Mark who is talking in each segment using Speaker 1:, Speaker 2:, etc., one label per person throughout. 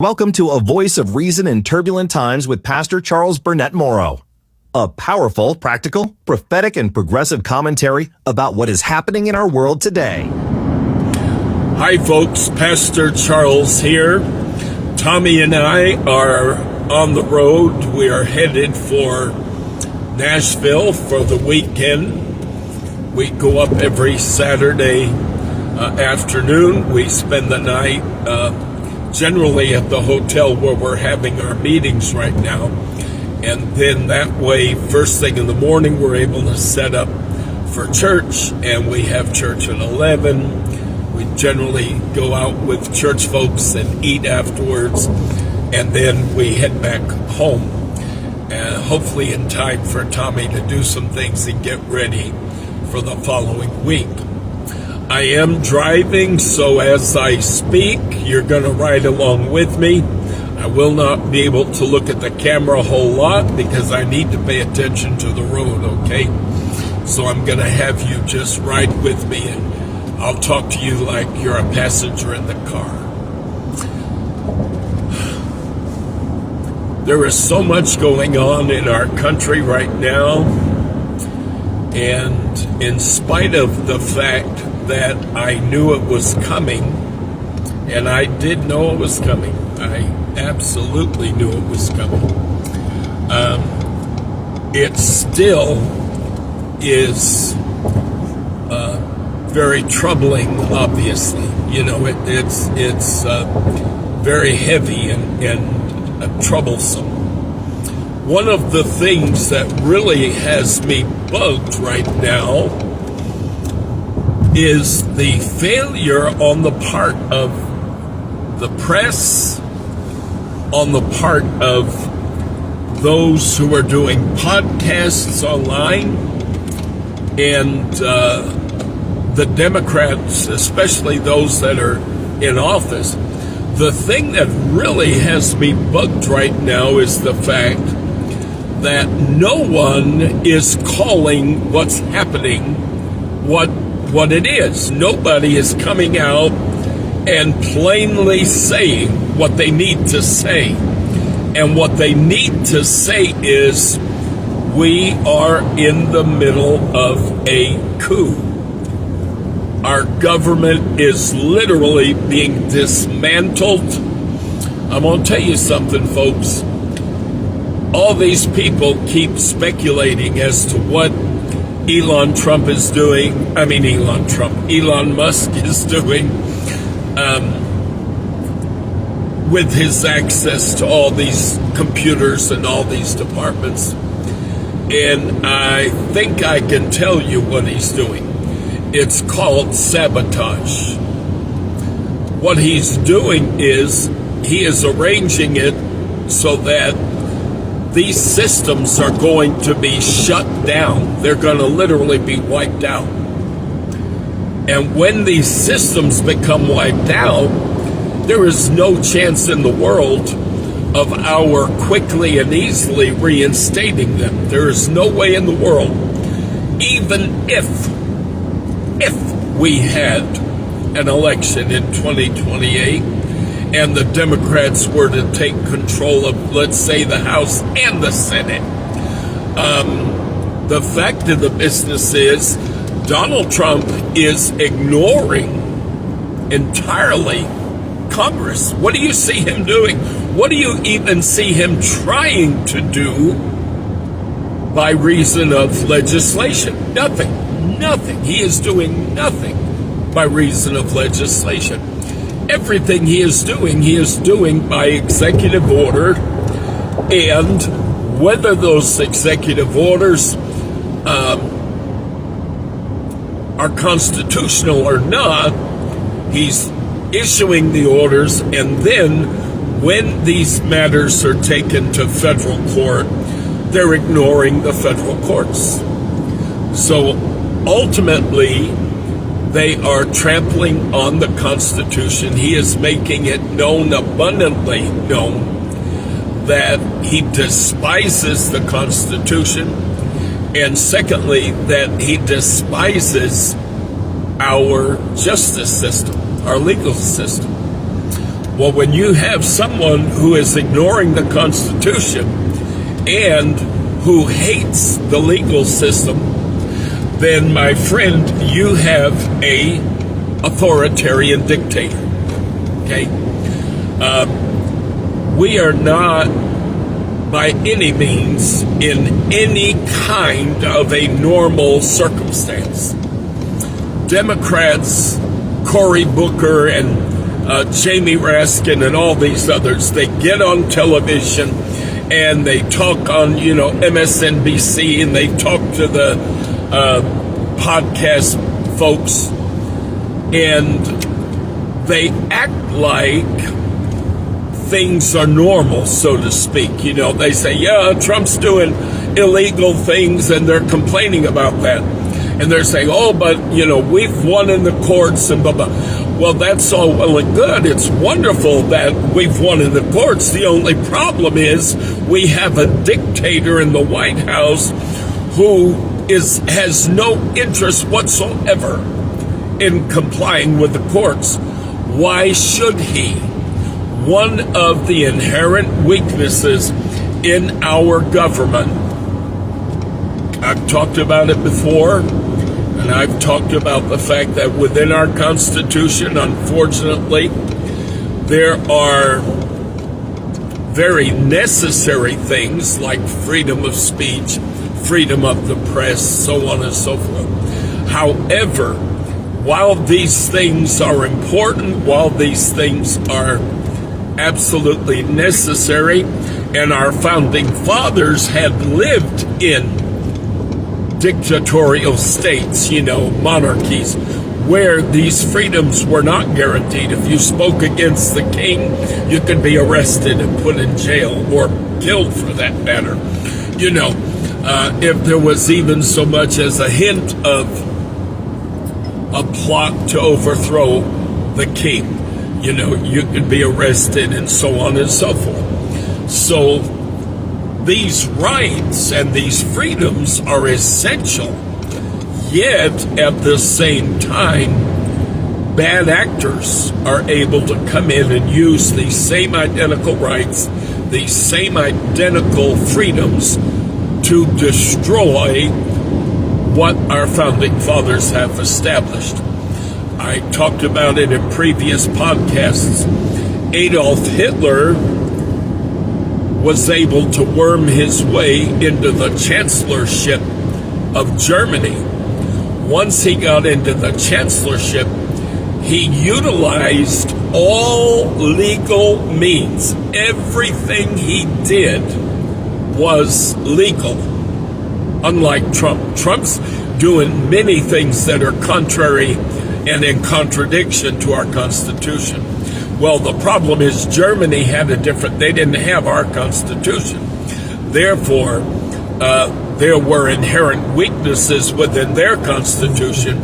Speaker 1: Welcome to A Voice of Reason in Turbulent Times with Pastor Charles Burnett-Morrow. A powerful, practical, prophetic, and progressive commentary about what is happening in our world today.
Speaker 2: Hi folks, Pastor Charles here. Tommy and I are on the road. We are headed for Nashville for the weekend. We go up every Saturday afternoon. We spend the night generally at the hotel where we're having our meetings right now. And then that way, first thing in the morning, we're able to set up for church, and we have church at 11. We generally go out with church folks and eat afterwards, and then we head back home, hopefully in time for Tommy to do some things and get ready for the following week. I am driving, so as I speak, you're going to ride along with me. I will not be able to look at the camera a whole lot because I need to pay attention to the road, okay? So I'm going to have you just ride with me, and I'll talk to you like you're a passenger in the car. There is so much going on in our country right now, and in spite of the fact that I knew it was coming, and I did know it was coming. I absolutely knew it was coming. It still is very troubling, obviously. You know, it's very heavy and troublesome. One of the things that really has me bugged right now is the failure on the part of the press, on the part of those who are doing podcasts online, and the Democrats, especially those that are in office. The thing that really has me bugged right now is the fact that no one is calling what's happening what it is. Nobody is coming out and plainly saying what they need to say. And what they need to say is, we are in the middle of a coup. Our government is literally being dismantled. I'm going to tell you something, folks. All these people keep speculating as to what Elon Musk is doing with his access to all these computers and all these departments. And I think I can tell you what he's doing. It's called sabotage. What he's doing is he is arranging it so that these systems are going to be shut down. They're going to literally be wiped out. And when these systems become wiped out, there is no chance in the world of our quickly and easily reinstating them. There is no way in the world, even if we had an election in 2028, and the Democrats were to take control of, let's say, the House and the Senate. The fact of the business is Donald Trump is ignoring entirely Congress. What do you see him doing? What do you even see him trying to do by reason of legislation? Nothing. He is doing nothing by reason of legislation. Everything he is doing by executive order, and whether those executive orders are constitutional or not, he's issuing the orders, and then when these matters are taken to federal court, they're ignoring the federal courts. So ultimately, they are trampling on the Constitution. He is making it known, abundantly known, that he despises the Constitution, and secondly, that he despises our justice system, our legal system. Well, when you have someone who is ignoring the Constitution and who hates the legal system, then, my friend, you have a authoritarian dictator. Okay? We are not by any means in any kind of a normal circumstance. Democrats, Cory Booker and Jamie Raskin and all these others, they get on television and they talk on, MSNBC, and they talk to the podcast folks, and they act like things are normal, so to speak. They say, yeah, Trump's doing illegal things, and they're complaining about that. And they're saying, oh, but, we've won in the courts and blah, blah. Well, that's all well and good. It's wonderful that we've won in the courts. The only problem is we have a dictator in the White House who has no interest whatsoever in complying with the courts. Why should he? One of the inherent weaknesses in our government, I've talked about it before, and I've talked about the fact that within our Constitution, unfortunately, there are very necessary things like freedom of speech, freedom of the press, so on and so forth. However, while these things are important, while these things are absolutely necessary, and our founding fathers had lived in dictatorial states, monarchies, where these freedoms were not guaranteed. If you spoke against the king, you could be arrested and put in jail, or killed for that matter. If there was even so much as a hint of a plot to overthrow the king, you could be arrested, and so on and so forth. So these rights and these freedoms are essential, yet at the same time, bad actors are able to come in and use these same identical rights, these same identical freedoms to destroy what our founding fathers have established. I talked about it in previous podcasts. Adolf Hitler was able to worm his way into the chancellorship of Germany. Once he got into the chancellorship, he utilized all legal means. Everything he did was legal. Unlike Trump. Trump's doing many things that are contrary and in contradiction to our Constitution. Well, the problem is Germany they didn't have our Constitution. Therefore, there were inherent weaknesses within their Constitution.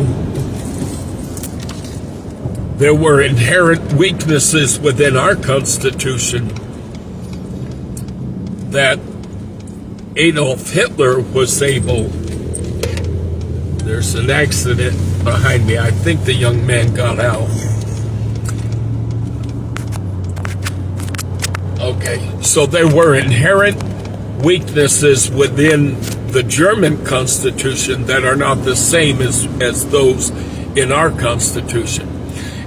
Speaker 2: There were inherent weaknesses within our Constitution that Adolf Hitler was able. There's an accident behind me. I think the young man got out. Okay, so there were inherent weaknesses within the German Constitution that are not the same as those in our Constitution.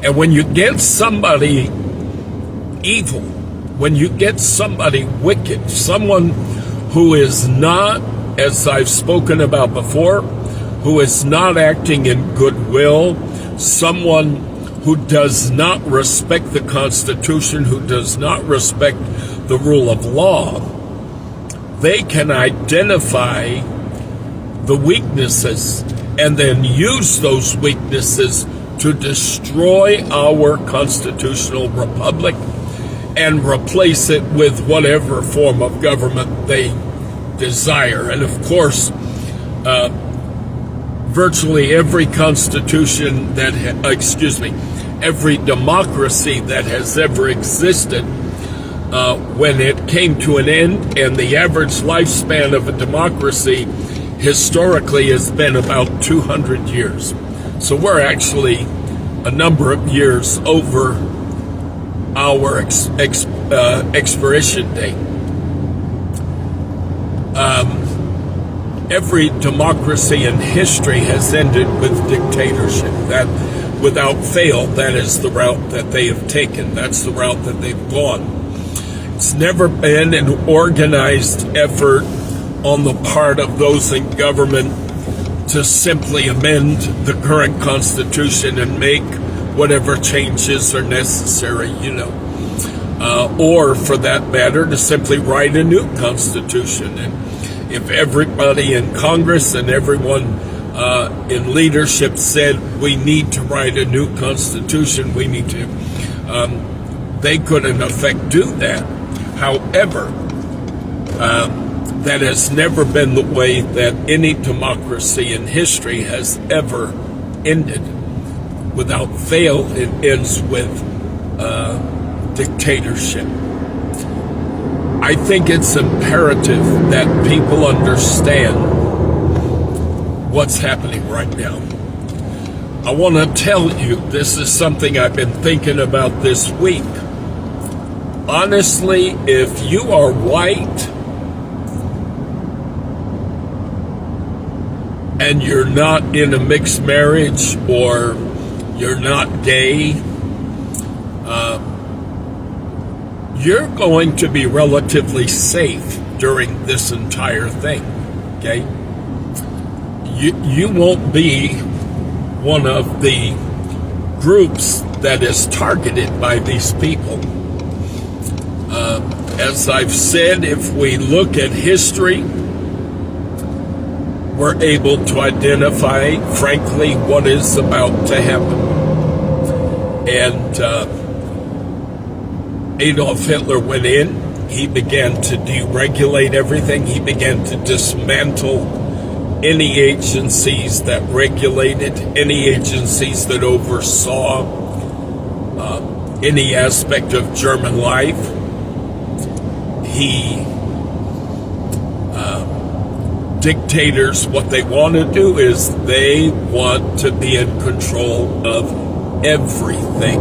Speaker 2: And when you get somebody evil, when you get somebody wicked, someone who is not, as I've spoken about before, who is not acting in goodwill, someone who does not respect the Constitution, who does not respect the rule of law, they can identify the weaknesses and then use those weaknesses to destroy our constitutional republic and replace it with whatever form of government they desire. And of course, virtually every constitution every democracy that has ever existed, when it came to an end, and the average lifespan of a democracy historically has been about 200 years. So we're actually a number of years over our expiration date. Every democracy in history has ended with dictatorship. That, without fail, that is the route that they have taken. That's the route that they've gone. It's never been an organized effort on the part of those in government to simply amend the current Constitution and make whatever changes are necessary, or for that matter, to simply write a new Constitution. And if everybody in Congress and everyone in leadership said we need to write a new Constitution, we need to, they could in effect do that. However, that has never been the way that any democracy in history has ever ended. Without fail, it ends with dictatorship. I think it's imperative that people understand what's happening right now. I want to tell you, this is something I've been thinking about this week. Honestly, if you are white and you're not in a mixed marriage or you're not gay, you're going to be relatively safe during this entire thing, okay? You won't be one of the groups that is targeted by these people. As I've said, if we look at history, we're able to identify, frankly, what is about to happen. And Adolf Hitler went in, he began to deregulate everything, he began to dismantle any agencies that regulated, any agencies that oversaw any aspect of German life. Dictators, what they want to do is they want to be in control of everything.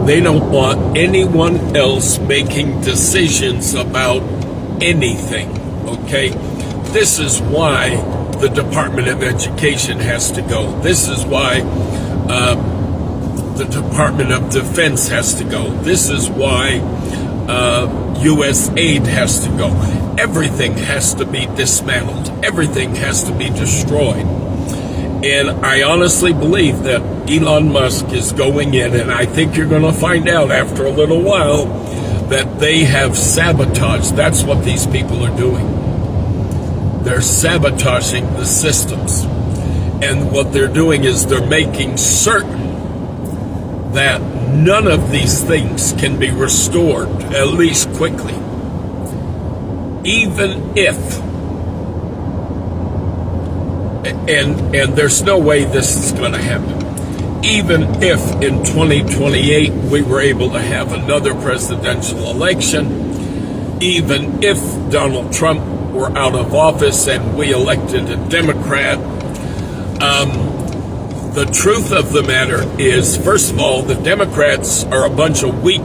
Speaker 2: They don't want anyone else making decisions about anything, okay? This is why the Department of Education has to go. This is why the Department of Defense has to go. This is why U.S. aid has to go. Everything has to be dismantled. Everything has to be destroyed. And I honestly believe that Elon Musk is going in, and I think you're going to find out after a little while that they have sabotaged. That's what these people are doing. They're sabotaging the systems. And what they're doing is they're making certain that none of these things can be restored, at least quickly. Even if, and there's no way this is going to happen, even if in 2028 we were able to have another presidential election, even if Donald Trump were out of office and we elected a Democrat, the truth of the matter is, first of all, the Democrats are a bunch of weak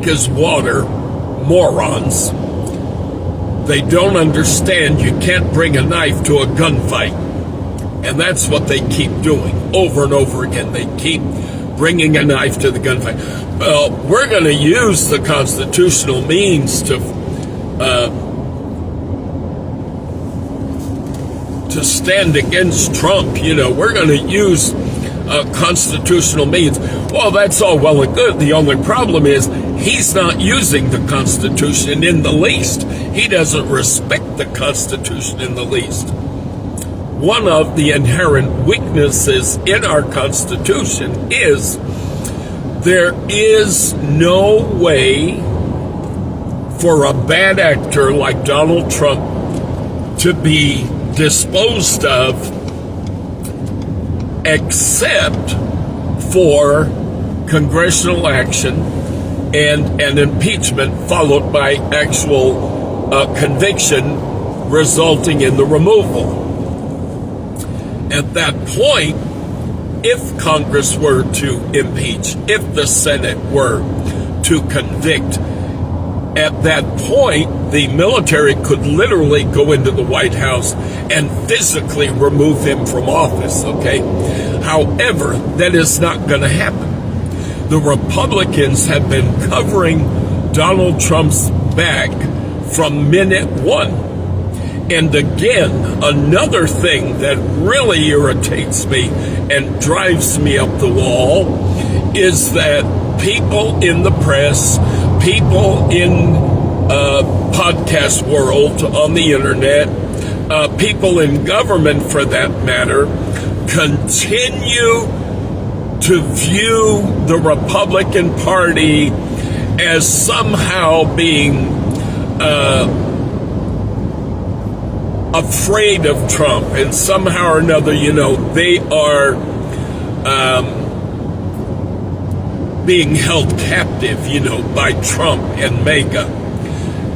Speaker 2: as water morons. They don't understand you can't bring a knife to a gunfight. And that's what they keep doing over and over again. They keep bringing a knife to the gunfight. Well, we're going to use the constitutional means to stand against Trump. We're going to use constitutional means. Well, that's all well and good. The only problem is he's not using the Constitution in the least. He doesn't respect the Constitution in the least. One of the inherent weaknesses in our Constitution is there is no way for a bad actor like Donald Trump to be disposed of except for congressional action and an impeachment followed by actual conviction resulting in the removal. At that point, if Congress were to impeach, if the Senate were to convict, at that point, the military could literally go into the White House and physically remove him from office, okay? However, that is not going to happen. The Republicans have been covering Donald Trump's back from minute one. And again, another thing that really irritates me and drives me up the wall is that people in the press, people in podcast world, on the internet, people in government for that matter, continue to view the Republican Party as somehow being afraid of Trump, and somehow or another, they are being held captive, by Trump and MAGA.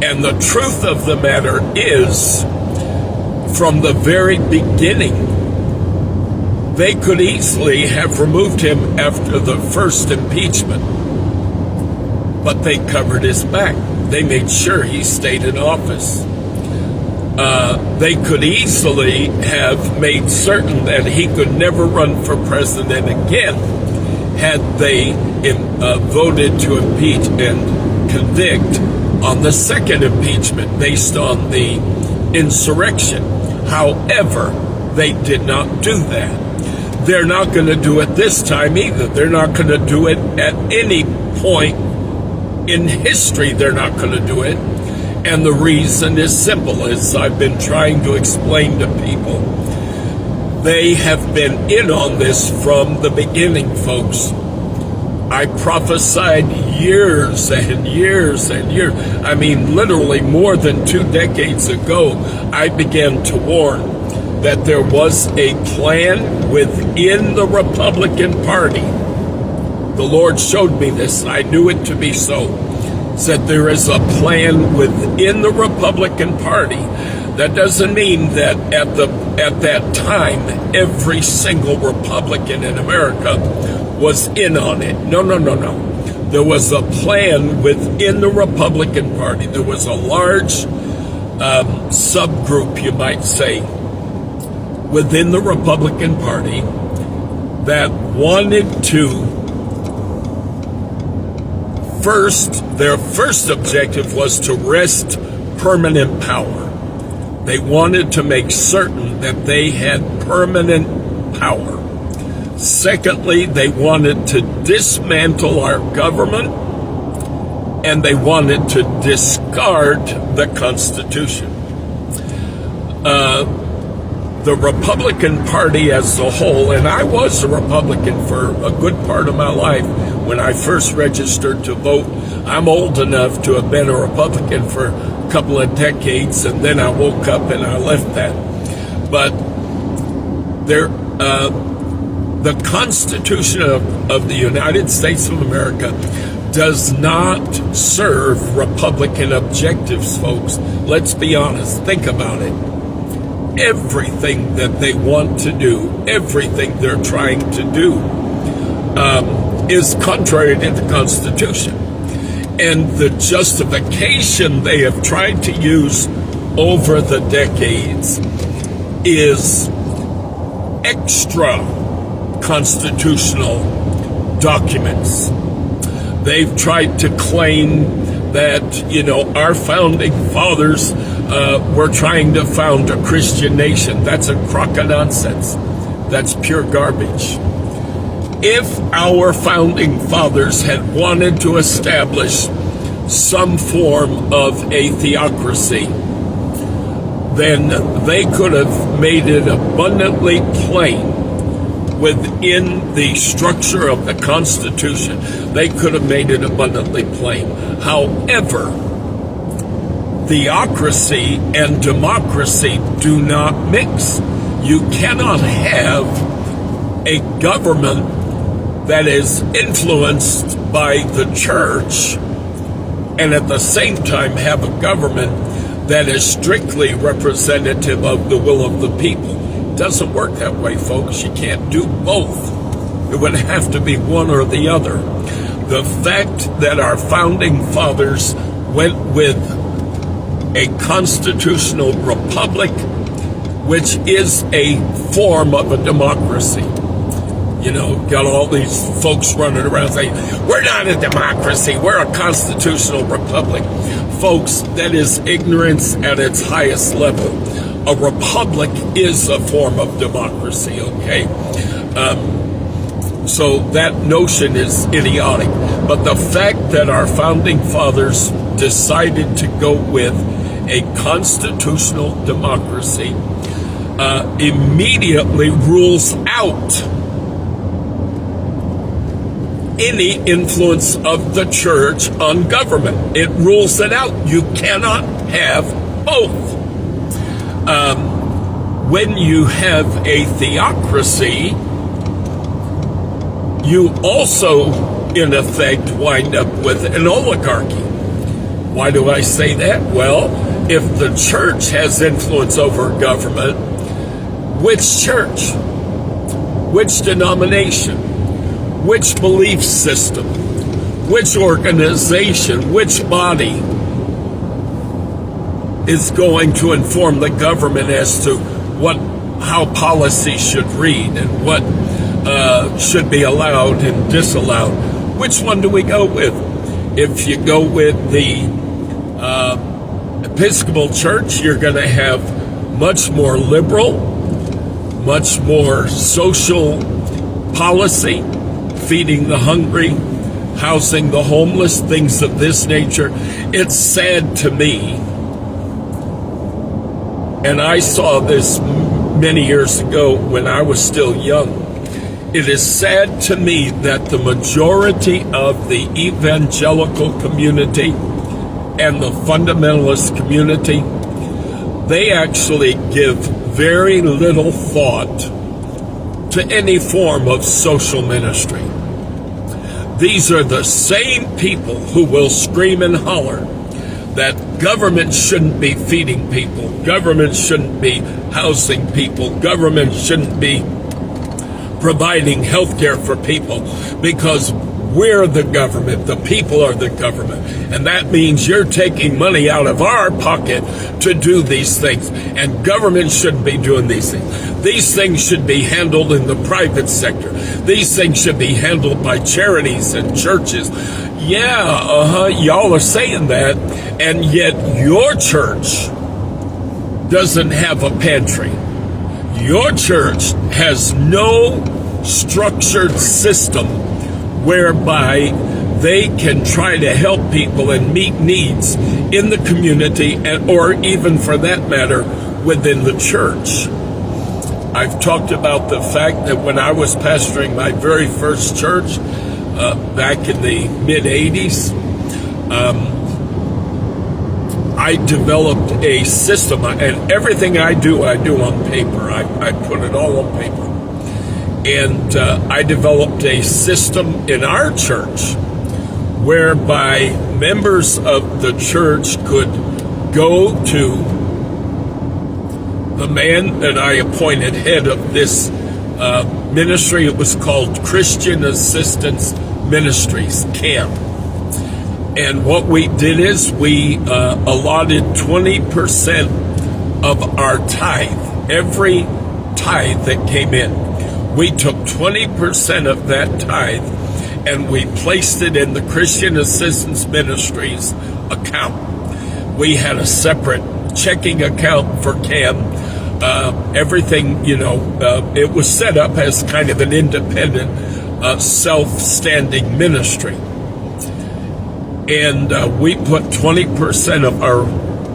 Speaker 2: And the truth of the matter is, from the very beginning, they could easily have removed him after the first impeachment, but they covered his back. They made sure he stayed in office. They could easily have made certain that he could never run for president again had they voted to impeach and convict on the second impeachment based on the insurrection. However, they did not do that. They're not going to do it this time either. They're not going to do it at any point in history. They're not going to do it. And the reason is simple, as I've been trying to explain to people. They have been in on this from the beginning, folks. I prophesied years and years and years. I mean, literally more than 2 decades ago, I began to warn that there was a plan within the Republican Party. The Lord showed me this. I knew it to be so. Said there is a plan within the Republican Party. That doesn't mean that at that time every single Republican in America was in on it. No. There was a plan within the Republican Party. There was a large subgroup, you might say, within the Republican Party that wanted to their first objective was to wrest permanent power. They wanted to make certain that they had permanent power. Secondly, they wanted to dismantle our government, and they wanted to discard the Constitution. The Republican Party as a whole, and I was a Republican for a good part of my life when I first registered to vote. I'm old enough to have been a Republican for a couple of decades, and then I woke up and I left that. But the Constitution of the United States of America does not serve Republican objectives, folks. Let's be honest. Think about it. Everything that they want to do, everything they're trying to do, is contrary to the Constitution. And the justification they have tried to use over the decades is extra constitutional documents. They've tried to claim that, our founding fathers were trying to found a Christian nation. That's a crock of nonsense. That's pure garbage. If our founding fathers had wanted to establish some form of a theocracy, then they could have made it abundantly plain within the structure of the Constitution. They could have made it abundantly plain. However, theocracy and democracy do not mix. You cannot have a government that is influenced by the church and at the same time have a government that is strictly representative of the will of the people. It doesn't work that way, folks. You can't do both. It would have to be one or the other. The fact that our founding fathers went with a constitutional republic, which is a form of a democracy. You know, got all these folks running around saying, we're not a democracy, we're a constitutional republic. Folks, that is ignorance at its highest level. A republic is a form of democracy, okay? So that notion is idiotic. But the fact that our founding fathers decided to go with a constitutional democracy immediately rules out any influence of the church on government. It rules it out. You cannot have both. When you have a theocracy, you also, in effect, wind up with an oligarchy. Why do I say that? Well, if the church has influence over government, which church? Which denomination? Which belief system? Which organization? Which body is going to inform the government as to how policy should read and what should be allowed and disallowed? Which one do we go with? If you go with the Episcopal Church, you're going to have much more liberal, much more social policy, feeding the hungry, housing the homeless, things of this nature. It's sad to me, and I saw this many years ago when I was still young. It is sad to me that the majority of the evangelical community and the fundamentalist community, they actually give very little thought to any form of social ministry. These are the same people who will scream and holler that government shouldn't be feeding people, government shouldn't be housing people, government shouldn't be providing health care for people, because we're the government, the people are the government, and that means you're taking money out of our pocket to do these things, and government shouldn't be doing these things. These things should be handled in the private sector. These things should be handled by charities and churches. Yeah, y'all are saying that, and yet your church doesn't have a pantry. Your church has no structured system whereby they can try to help people and meet needs in the community, or even for that matter, within the church. I've talked about the fact that when I was pastoring my very first church back in the mid-'80s, I developed a system, and everything I do on paper. I put it all on paper. And I developed a system in our church whereby members of the church could go to the man that I appointed head of this ministry. It was called Christian Assistance Ministries, CAM. And what we did is we allotted 20% of our tithe, every tithe that came in. We took 20% of that tithe and we placed it in the Christian Assistance Ministries account. We had a separate checking account for CAM. Everything, it was set up as kind of an independent, self-standing ministry. And we put 20% of our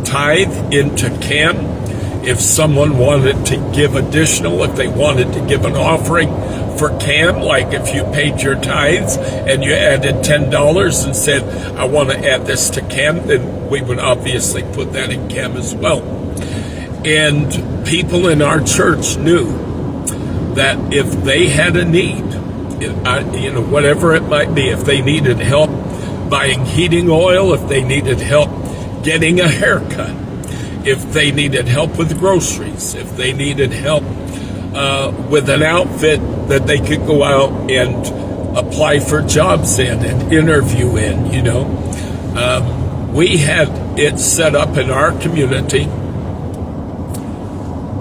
Speaker 2: tithe into CAM. If someone wanted to give additional, if they wanted to give an offering for CAM, like if you paid your tithes and you added $10 and said, I want to add this to CAM, then we would obviously put that in CAM as well. And people in our church knew that if they had a need, whatever it might be, if they needed help buying heating oil, if they needed help getting a haircut, if they needed help with groceries, if they needed help with an outfit that they could go out and apply for jobs in and interview in, we had it set up in our community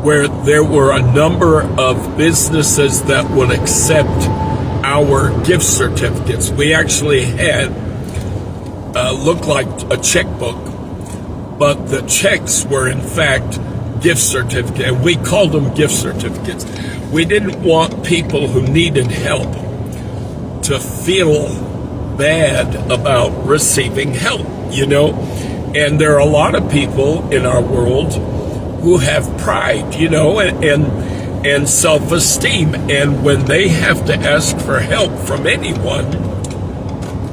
Speaker 2: where there were a number of businesses that would accept our gift certificates. We actually had looked like a checkbook, but the checks were in fact gift certificates, and we called them gift certificates. We didn't want people who needed help to feel bad about receiving help, and there are a lot of people in our world who have pride, and self-esteem, and when they have to ask for help from anyone,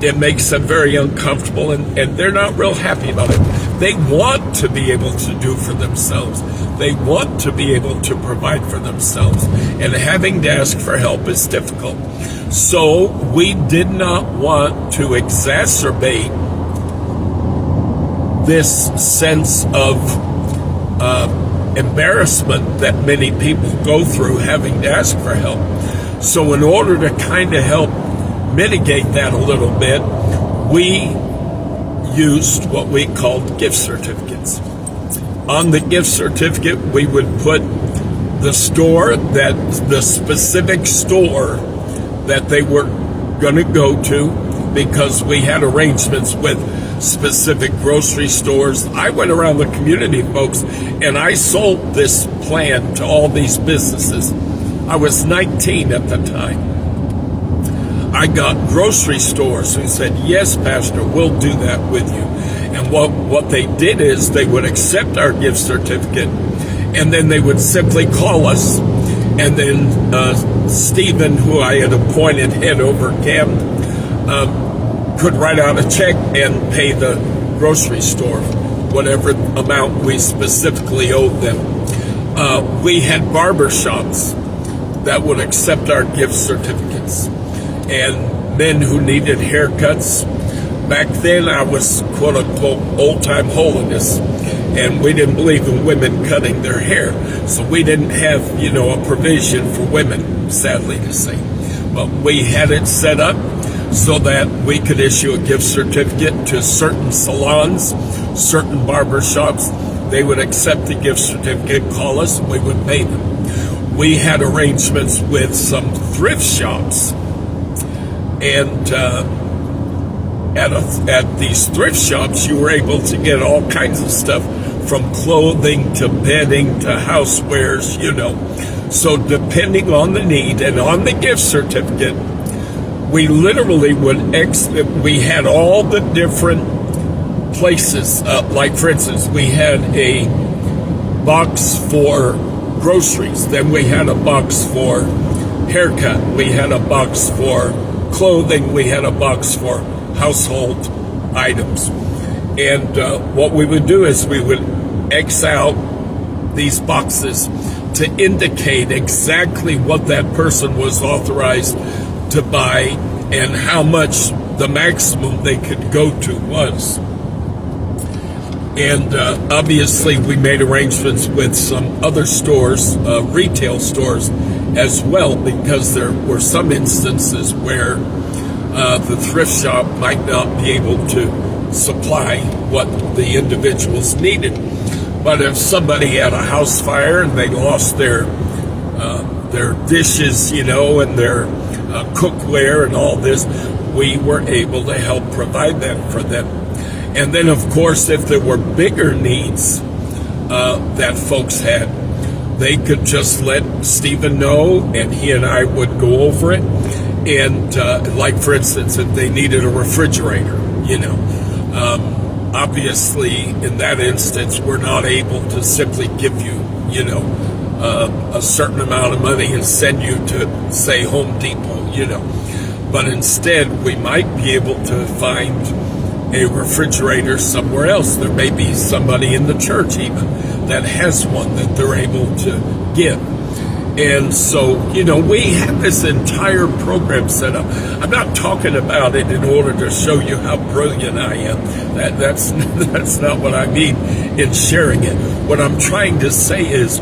Speaker 2: it makes them very uncomfortable, and they're not real happy about it. They want to be able to do for themselves. They want to be able to provide for themselves, and having to ask for help is difficult. So we did not want to exacerbate this sense of embarrassment that many people go through having to ask for help. So in order to kind of help mitigate that a little bit, we used what we called gift certificates. On the gift certificate, we would put the specific store that they were going to go to, because we had arrangements with specific grocery stores. I went around the community, folks, and I sold this plan to all these businesses. I was 19 at the time. I got grocery stores who said, yes, Pastor, we'll do that with you. And what they did is they would accept our gift certificate, and then they would simply call us. And then Stephen, who I had appointed head over camp, could write out a check and pay the grocery store whatever amount we specifically owed them. We had barber shops that would accept our gift certificates, and men who needed haircuts. Back then, I was quote-unquote old-time holiness, and we didn't believe in women cutting their hair, so we didn't have, a provision for women, sadly to say. But we had it set up so that we could issue a gift certificate to certain salons, certain barber shops. They would accept the gift certificate, call us, and we would pay them. We had arrangements with some thrift shops, and at these thrift shops, you were able to get all kinds of stuff, from clothing to bedding to housewares, So depending on the need and on the gift certificate, we literally we had all the different places. Like, for instance, we had a box for groceries. Then we had a box for haircut. We had a box for clothing. We had a box for household items. And what we would do is we would X out these boxes to indicate exactly what that person was authorized to buy and how much the maximum they could go to was. And obviously we made arrangements with some other stores, retail stores as well, because there were some instances where the thrift shop might not be able to supply what the individuals needed. But if somebody had a house fire and they lost their dishes, and their cookware and all this, we were able to help provide that for them. And then, of course, if there were bigger needs that folks had, they could just let Stephen know, and he and I would go over it. And like, for instance, if they needed a refrigerator, obviously in that instance, we're not able to simply give you, a certain amount of money and send you to, say, Home Depot, But instead, we might be able to find a refrigerator somewhere else. There may be somebody in the church even that has one that they're able to give. And so, we have this entire program set up. I'm not talking about it in order to show you how brilliant I am. That's not what I mean in sharing it. What I'm trying to say is,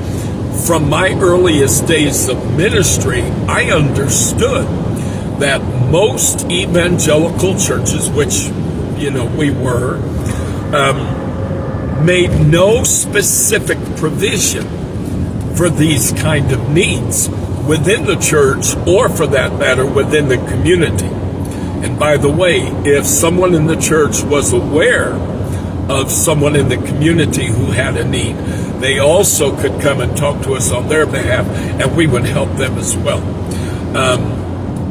Speaker 2: from my earliest days of ministry, I understood that most evangelical churches, which, we were, made no specific provision for these kind of needs within the church, or for that matter, within the community. And by the way, if someone in the church was aware of someone in the community who had a need, they also could come and talk to us on their behalf, and we would help them as well.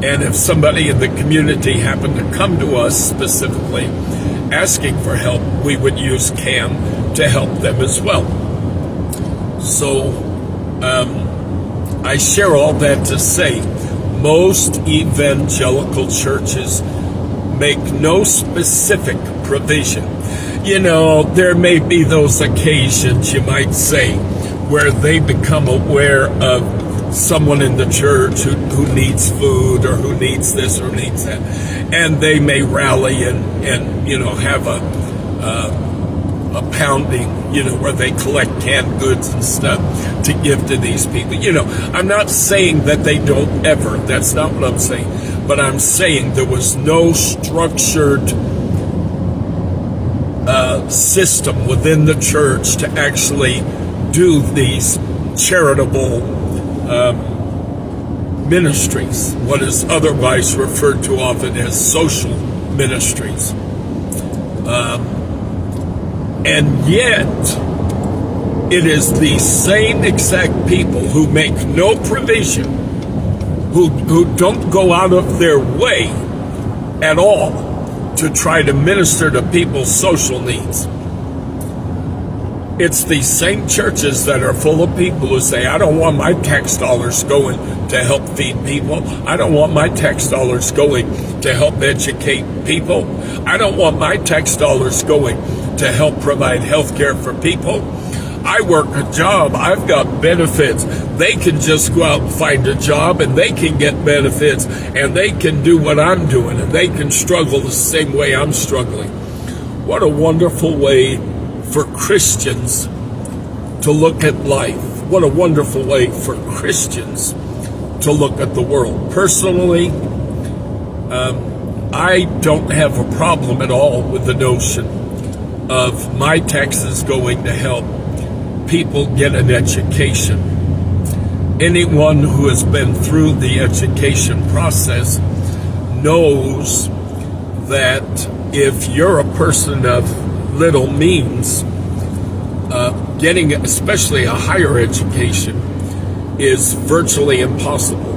Speaker 2: And if somebody in the community happened to come to us specifically asking for help, we would use CAM to help them as well. So I share all that to say most evangelical churches make no specific provision. There may be those occasions, you might say, where they become aware of someone in the church who needs food, or who needs this or needs that, and they may rally and have a pounding, where they collect canned goods and stuff to give to these people. I'm not saying that they don't ever. That's not what I'm saying. But I'm saying there was no structured system within the church to actually do these charitable ministries, what is otherwise referred to often as social ministries. And yet, it is the same exact people who make no provision, who don't go out of their way at all to try to minister to people's social needs. It's these same churches that are full of people who say, I don't want my tax dollars going to help feed people. I don't want my tax dollars going to help educate people. I don't want my tax dollars going to help provide health care for people. I work a job. I've got benefits. They can just go out and find a job, and they can get benefits, and they can do what I'm doing, and they can struggle the same way I'm struggling. What a wonderful way for Christians to look at life. What a wonderful way for Christians to look at the world. Personally, I don't have a problem at all with the notion of my taxes going to help people get an education. Anyone who has been through the education process knows that if you're a person of little means, getting especially a higher education is virtually impossible.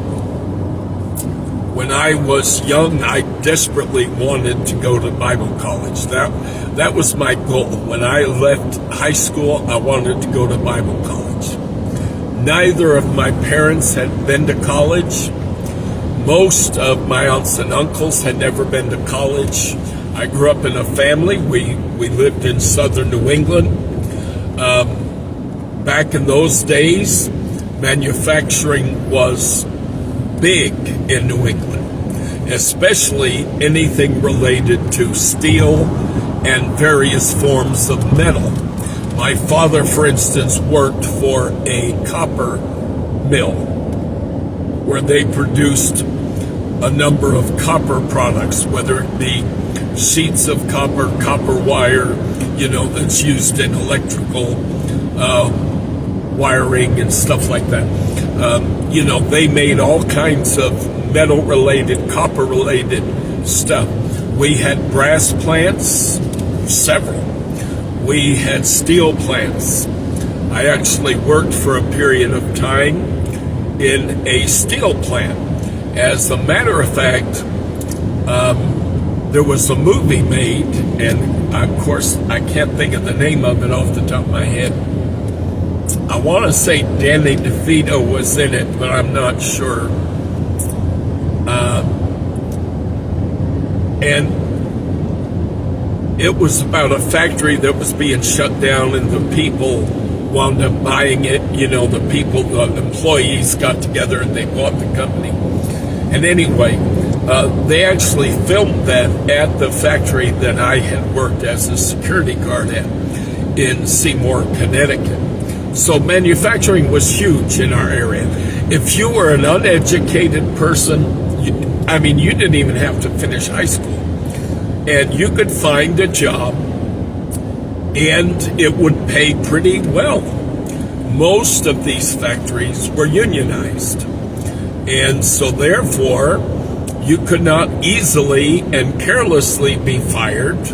Speaker 2: When I was young, I desperately wanted to go to Bible college. That was my goal. When I left high school, I wanted to go to Bible college. Neither of my parents had been to college. Most of my aunts and uncles had never been to college. I grew up in a family. We lived in southern New England. Back in those days, manufacturing was big in New England, especially anything related to steel and various forms of metal. My father, for instance, worked for a copper mill where they produced a number of copper products, whether it be sheets of copper, copper wire, that's used in electrical wiring and stuff like that. They made all kinds of metal-related, copper-related stuff. We had brass plants, several. We had steel plants. I actually worked for a period of time in a steel plant. As a matter of fact, there was a movie made, and of course I can't think of the name of it off the top of my head. I want to say Danny DeVito was in it, but I'm not sure. And it was about a factory that was being shut down, and the people wound up buying it. The employees got together and they bought the company. And anyway, they actually filmed that at the factory that I had worked as a security guard at in Seymour, Connecticut. So manufacturing was huge in our area. If you were an uneducated person, you didn't even have to finish high school, and you could find a job, and it would pay pretty well. Most of these factories were unionized, and so therefore you could not easily and carelessly be fired.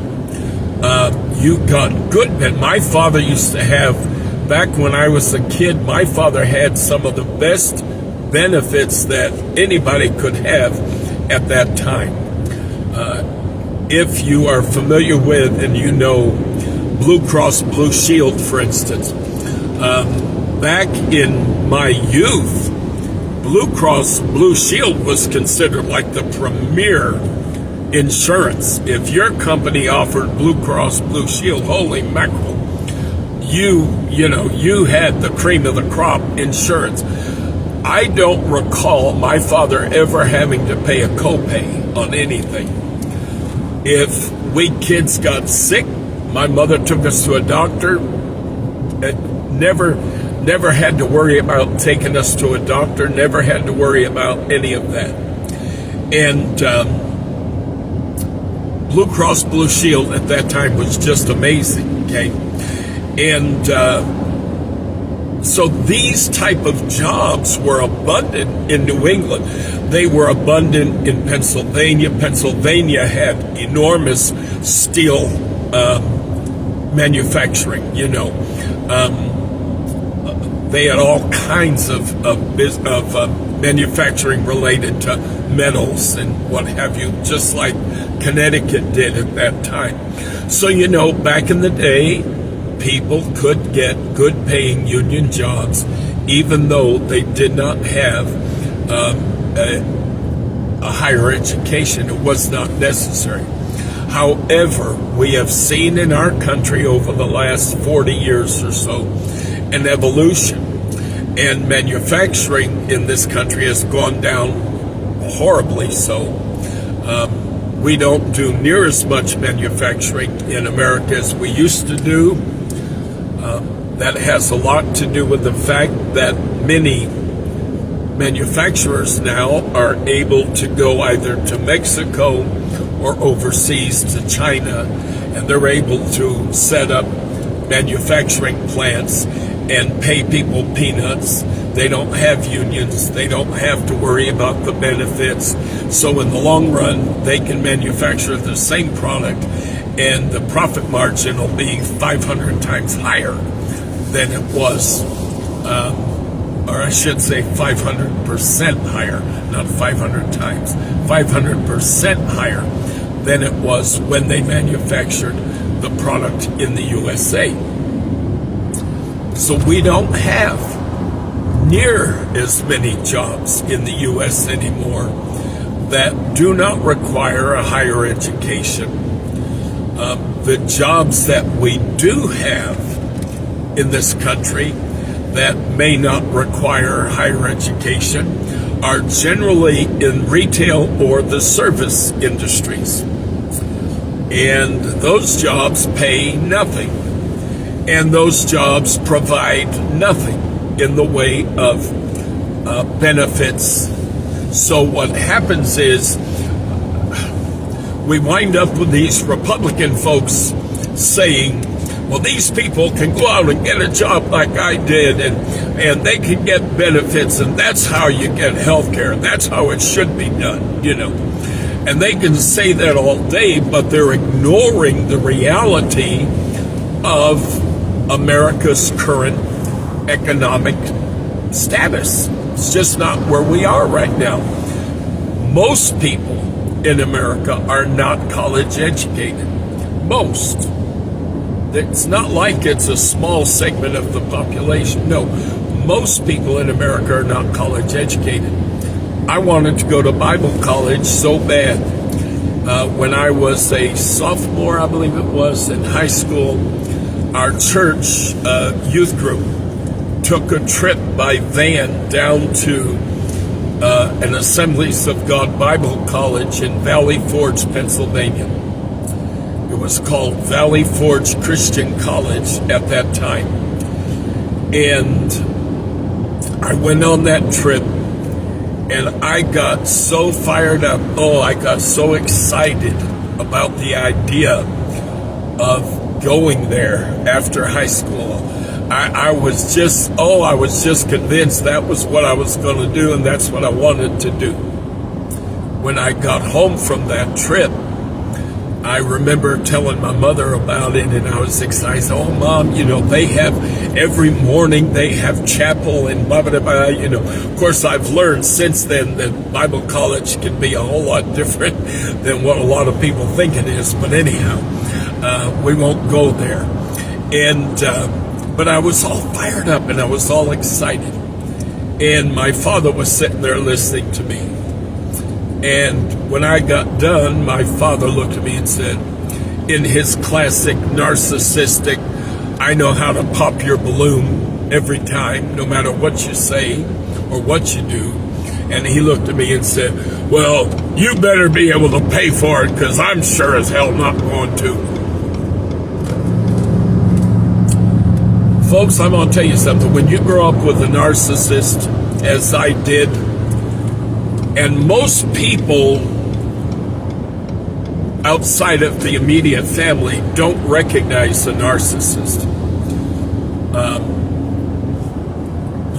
Speaker 2: You got good. And my father used to have, back when I was a kid, my father had some of the best benefits that anybody could have at that time. If you are familiar with, and you know, Blue Cross Blue Shield, for instance, back in my youth, Blue Cross Blue Shield was considered like the premier insurance. If your company offered Blue Cross Blue Shield, holy mackerel, you had the cream of the crop insurance. I don't recall my father ever having to pay a copay on anything. If we kids got sick, my mother took us to a doctor. Never had to worry about taking us to a doctor, never had to worry about any of that. And Blue Cross Blue Shield at that time was just amazing, okay? And so these type of jobs were abundant in New England. They were abundant in Pennsylvania. Pennsylvania had enormous steel manufacturing, they had all kinds of manufacturing related to metals and what have you, just like Connecticut did at that time. So, back in the day, people could get good paying union jobs even though they did not have a higher education. It was not necessary. However, we have seen in our country over the last 40 years or so an evolution, and manufacturing in this country has gone down horribly. So we don't do near as much manufacturing in America as we used to do. That has a lot to do with the fact that many manufacturers now are able to go either to Mexico or overseas to China, and they're able to set up manufacturing plants and pay people peanuts. They don't have unions. They don't have to worry about the benefits. So in the long run, they can manufacture the same product, and the profit margin will be 500 times higher than it was, or I should say 500% higher, not 500 times, 500% higher than it was when they manufactured the product in the USA. So we don't have near as many jobs in the U.S. anymore that do not require a higher education. The jobs that we do have in this country that may not require higher education are generally in retail or the service industries. And those jobs pay nothing. And those jobs provide nothing in the way of benefits. So what happens is we wind up with these Republican folks saying, well, these people can go out and get a job like I did, and they can get benefits, and that's how you get health care. That's how it should be done, And they can say that all day, but they're ignoring the reality of America's current economic status. It's just not where we are right now. Most people in America are not college educated. Most. It's not like it's a small segment of the population. No, most people in America are not college educated. I wanted to go to Bible college so bad. When I was a sophomore, I believe it was, in high school, our church youth group took a trip by van down to an Assemblies of God Bible College in Valley Forge, Pennsylvania. It was called Valley Forge Christian College at that time. And I went on that trip, and I got so fired up. Oh, I got so excited about the idea of going there after high school. I was just convinced that was what I was going to do, and that's what I wanted to do. When I got home from that trip, I remember telling my mother about it, and I was excited. Oh, Mom, they have, every morning they have chapel and blah, blah, blah, Of course, I've learned since then that Bible college can be a whole lot different than what a lot of people think it is. But anyhow, we won't go there. But I was all fired up and I was all excited. And my father was sitting there listening to me. And when I got done, my father looked at me and said, in his classic narcissistic, I know how to pop your balloon every time, no matter what you say or what you do. And he looked at me and said, well, you better be able to pay for it, because I'm sure as hell not going to. Folks, I'm going to tell you something. When you grow up with a narcissist, as I did, and most people outside of the immediate family don't recognize a narcissist.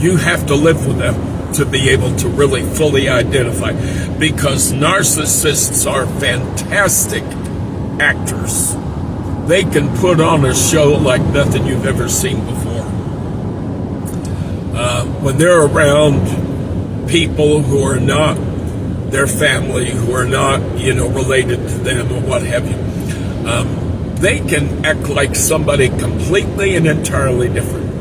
Speaker 2: You have to live with them to be able to really fully identify, because narcissists are fantastic actors. They can put on a show like nothing you've ever seen before. When they're around people who are not their family, who are not, related to them or what have you, they can act like somebody completely and entirely different.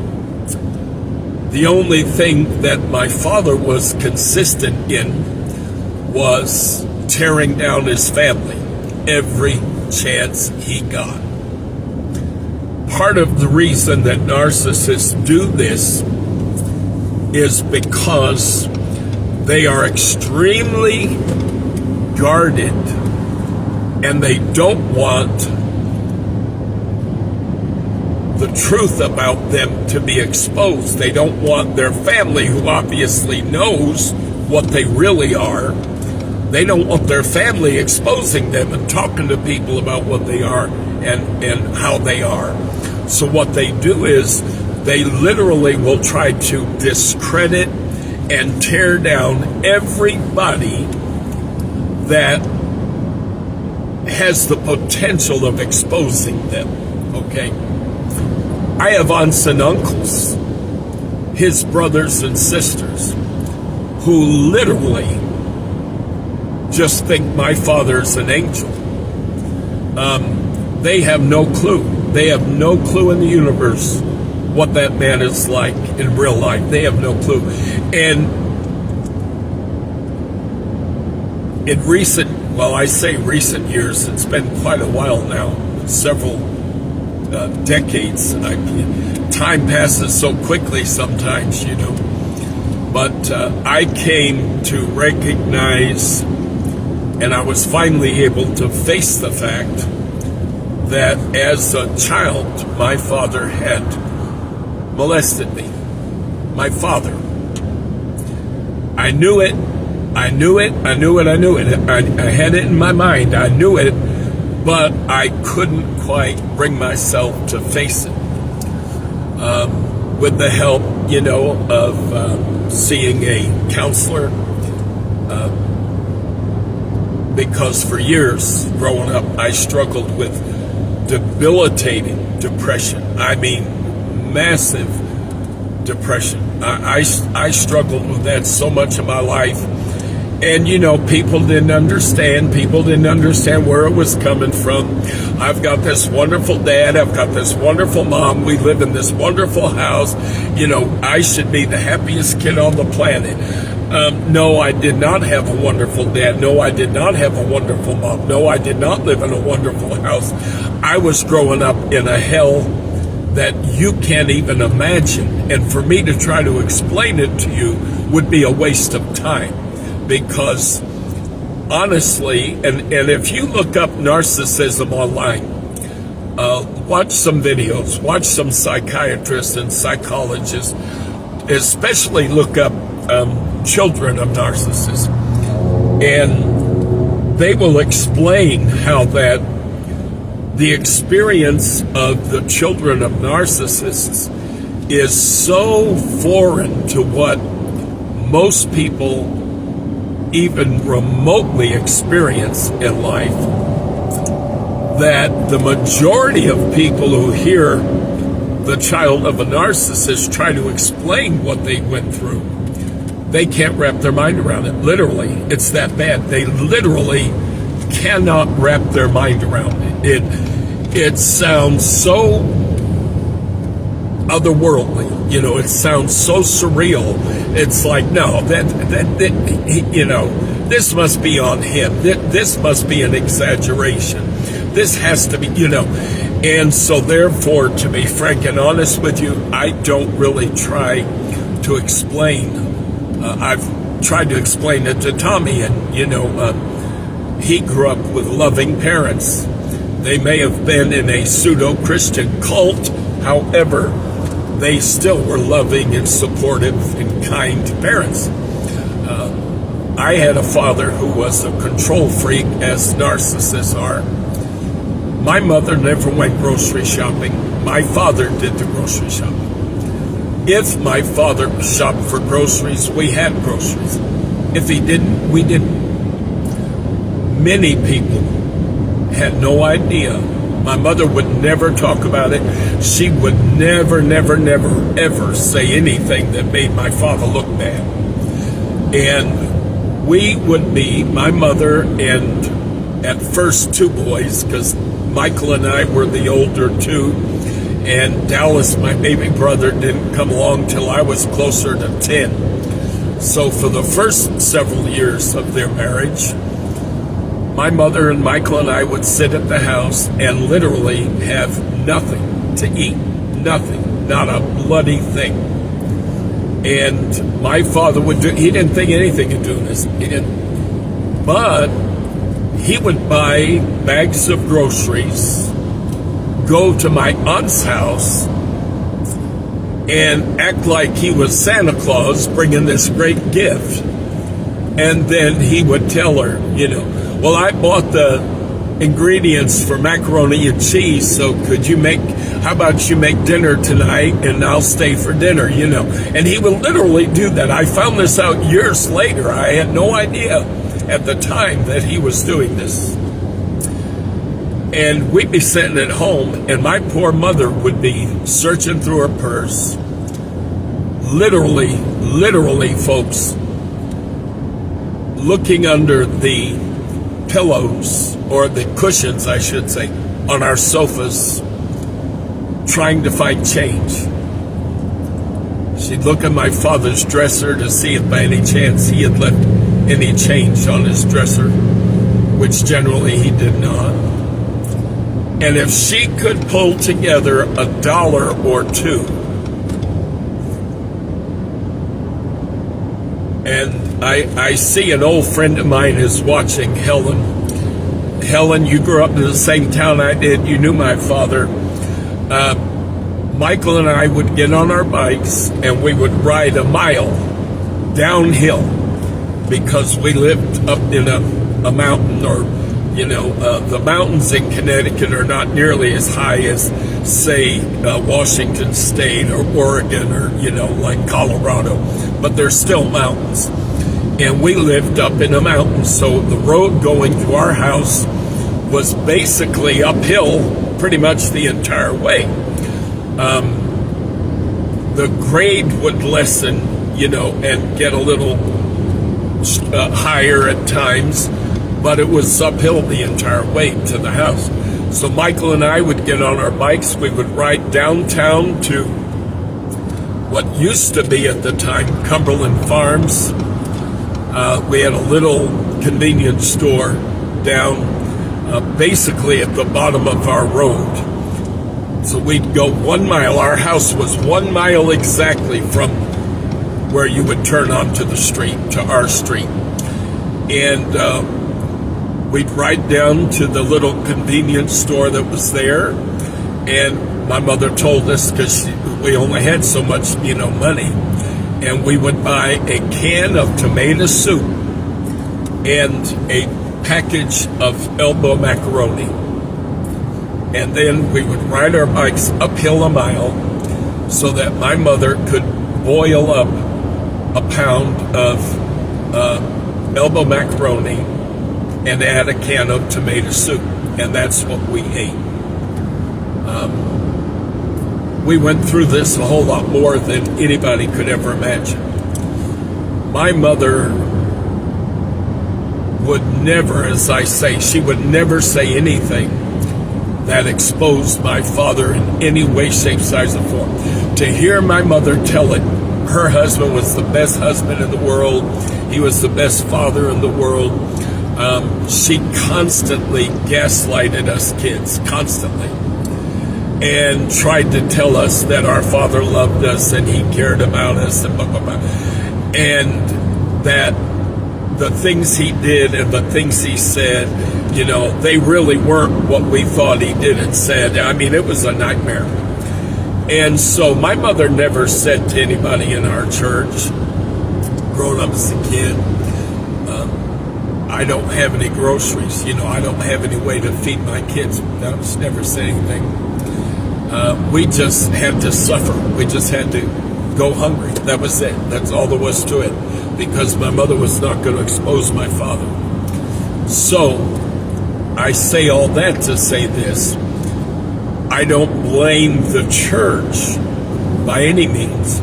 Speaker 2: The only thing that my father was consistent in was tearing down his family every chance he got. Part of the reason that narcissists do this is because they are extremely guarded, and they don't want the truth about them to be exposed. They don't want their family, who obviously knows what they really are, they don't want their family exposing them and talking to people about what they are and how they are. So what they do is they literally will try to discredit and tear down everybody that has the potential of exposing them, okay? I have aunts and uncles, his brothers and sisters, who literally just think my father's an angel. They have no clue. They have no clue in the universe what that man is like in real life. They have no clue. And in recent years, it's been quite a while now, several decades. Time passes so quickly sometimes, But I came to recognize, and I was finally able to face the fact that as a child, my father had molested me. My father. I knew it. I had it in my mind. I knew it, but I couldn't quite bring myself to face it. With the help, of seeing a counselor, because for years growing up, I struggled with debilitating depression. I mean, massive depression. I struggled with that so much of my life. And, people didn't understand. People didn't understand where it was coming from. I've got this wonderful dad. I've got this wonderful mom. We live in this wonderful house. I should be the happiest kid on the planet. No, I did not have a wonderful dad. No, I did not have a wonderful mom. No, I did not live in a wonderful house. I was growing up in a hell that you can't even imagine. And for me to try to explain it to you would be a waste of time. Because honestly, and if you look up narcissism online, watch some videos, watch some psychiatrists and psychologists, especially look up children of narcissists, and they will explain how that the experience of the children of narcissists is so foreign to what most people even remotely experience in life, that the majority of people who hear the child of a narcissist try to explain what they went through, they can't wrap their mind around it. Literally, it's that bad. They literally cannot wrap their mind around it. It sounds so otherworldly, it sounds so surreal. It's like, no, that this must be on him. This must be an exaggeration. This has to be, and so therefore, to be frank and honest with you, I don't really try to explain. I've tried to explain it to Tommy, and he grew up with loving parents. They may have been in a pseudo-Christian cult, however, they still were loving and supportive and kind parents. I had a father who was a control freak, as narcissists are. My mother never went grocery shopping. My father did the grocery shopping. If my father shopped for groceries, we had groceries. If he didn't, we didn't. Many people had no idea. My mother would never talk about it. She would never, ever say anything that made my father look bad. And we would be, my mother and at first two boys, because Michael and I were the older two, and Dallas, my baby brother, didn't come along till I was closer to 10. So for the first several years of their marriage, my mother and Michael and I would sit at the house and literally have nothing to eat. Nothing. Not a bloody thing. And my father would he didn't think anything of doing this. He didn't. But he would buy bags of groceries, go to my aunt's house, and act like he was Santa Claus bringing this great gift. And then he would tell her, well, I bought the ingredients for macaroni and cheese, so how about you make dinner tonight and I'll stay for dinner, And he would literally do that. I found this out years later. I had no idea at the time that he was doing this. And we'd be sitting at home, and my poor mother would be searching through her purse. Literally, folks, looking under the pillows, or the cushions, I should say, on our sofas, trying to find change. She'd look at my father's dresser to see if by any chance he had left any change on his dresser, which generally he did not. And if she could pull together $1 or $2, and I see an old friend of mine is watching, Helen. Helen, you grew up in the same town I did. You knew my father. Michael and I would get on our bikes and we would ride a mile downhill, because we lived up in a mountain, or the mountains in Connecticut are not nearly as high as, say, Washington State or Oregon, or like Colorado, but they're still mountains. And we lived up in a mountain, so the road going to our house was basically uphill pretty much the entire way. The grade would lessen, and get a little higher at times, but it was uphill the entire way to the house. So Michael and I would get on our bikes. We would ride downtown to what used to be at the time Cumberland Farms. We had a little convenience store down basically at the bottom of our road. So we'd go 1 mile. Our house was 1 mile exactly from where you would turn onto the street, to our street. And we'd ride down to the little convenience store that was there, and my mother told us, because we only had so much, money, and we would buy a can of tomato soup and a package of elbow macaroni. And then we would ride our bikes uphill a mile so that my mother could boil up a pound of elbow macaroni and add a can of tomato soup. And that's what we ate. We went through this a whole lot more than anybody could ever imagine. My mother would never, as I say, she would never say anything that exposed my father in any way, shape, size, or form. To hear my mother tell it, her husband was the best husband in the world, he was the best father in the world. She constantly gaslighted us kids, constantly, and tried to tell us that our father loved us and he cared about us and blah, blah, blah. And that the things he did and the things he said, they really weren't what we thought he did and said. I mean, it was a nightmare. And so my mother never said to anybody in our church, growing up as a kid, I don't have any groceries, I don't have any way to feed my kids. That was never said anything. We just had to suffer. We just had to go hungry. That was it. That's all there was to it, because my mother was not going to expose my father. So I say all that to say this. I don't blame the church by any means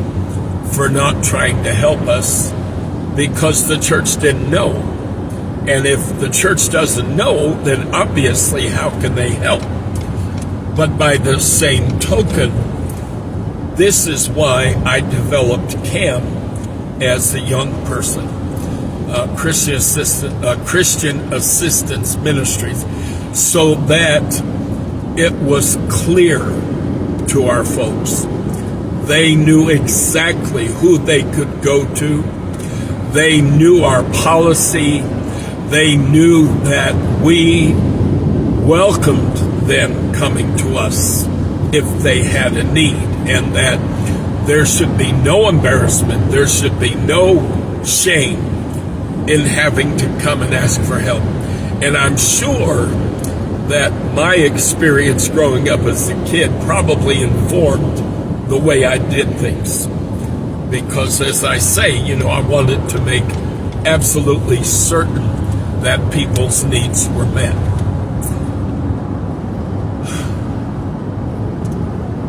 Speaker 2: for not trying to help us, because the church didn't know. And if the church doesn't know, then obviously how can they help? But by the same token, this is why I developed CAM as a young person, Christian Assistance Ministries, so that it was clear to our folks. They knew exactly who they could go to. They knew our policy. They knew that we welcomed them coming to us if they had a need, and that there should be no embarrassment, there should be no shame in having to come and ask for help. And I'm sure that my experience growing up as a kid probably informed the way I did things, because as I say, I wanted to make absolutely certain that people's needs were met.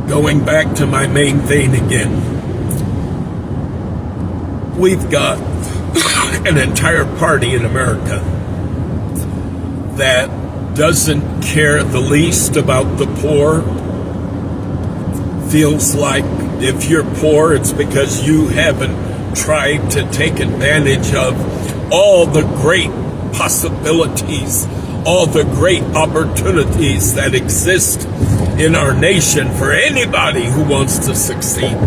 Speaker 2: Going back to my main vein again, we've got an entire party in America that doesn't care the least about the poor, feels like if you're poor, it's because you haven't tried to take advantage of all the great possibilities, all the great opportunities that exist in our nation for anybody who wants to succeed.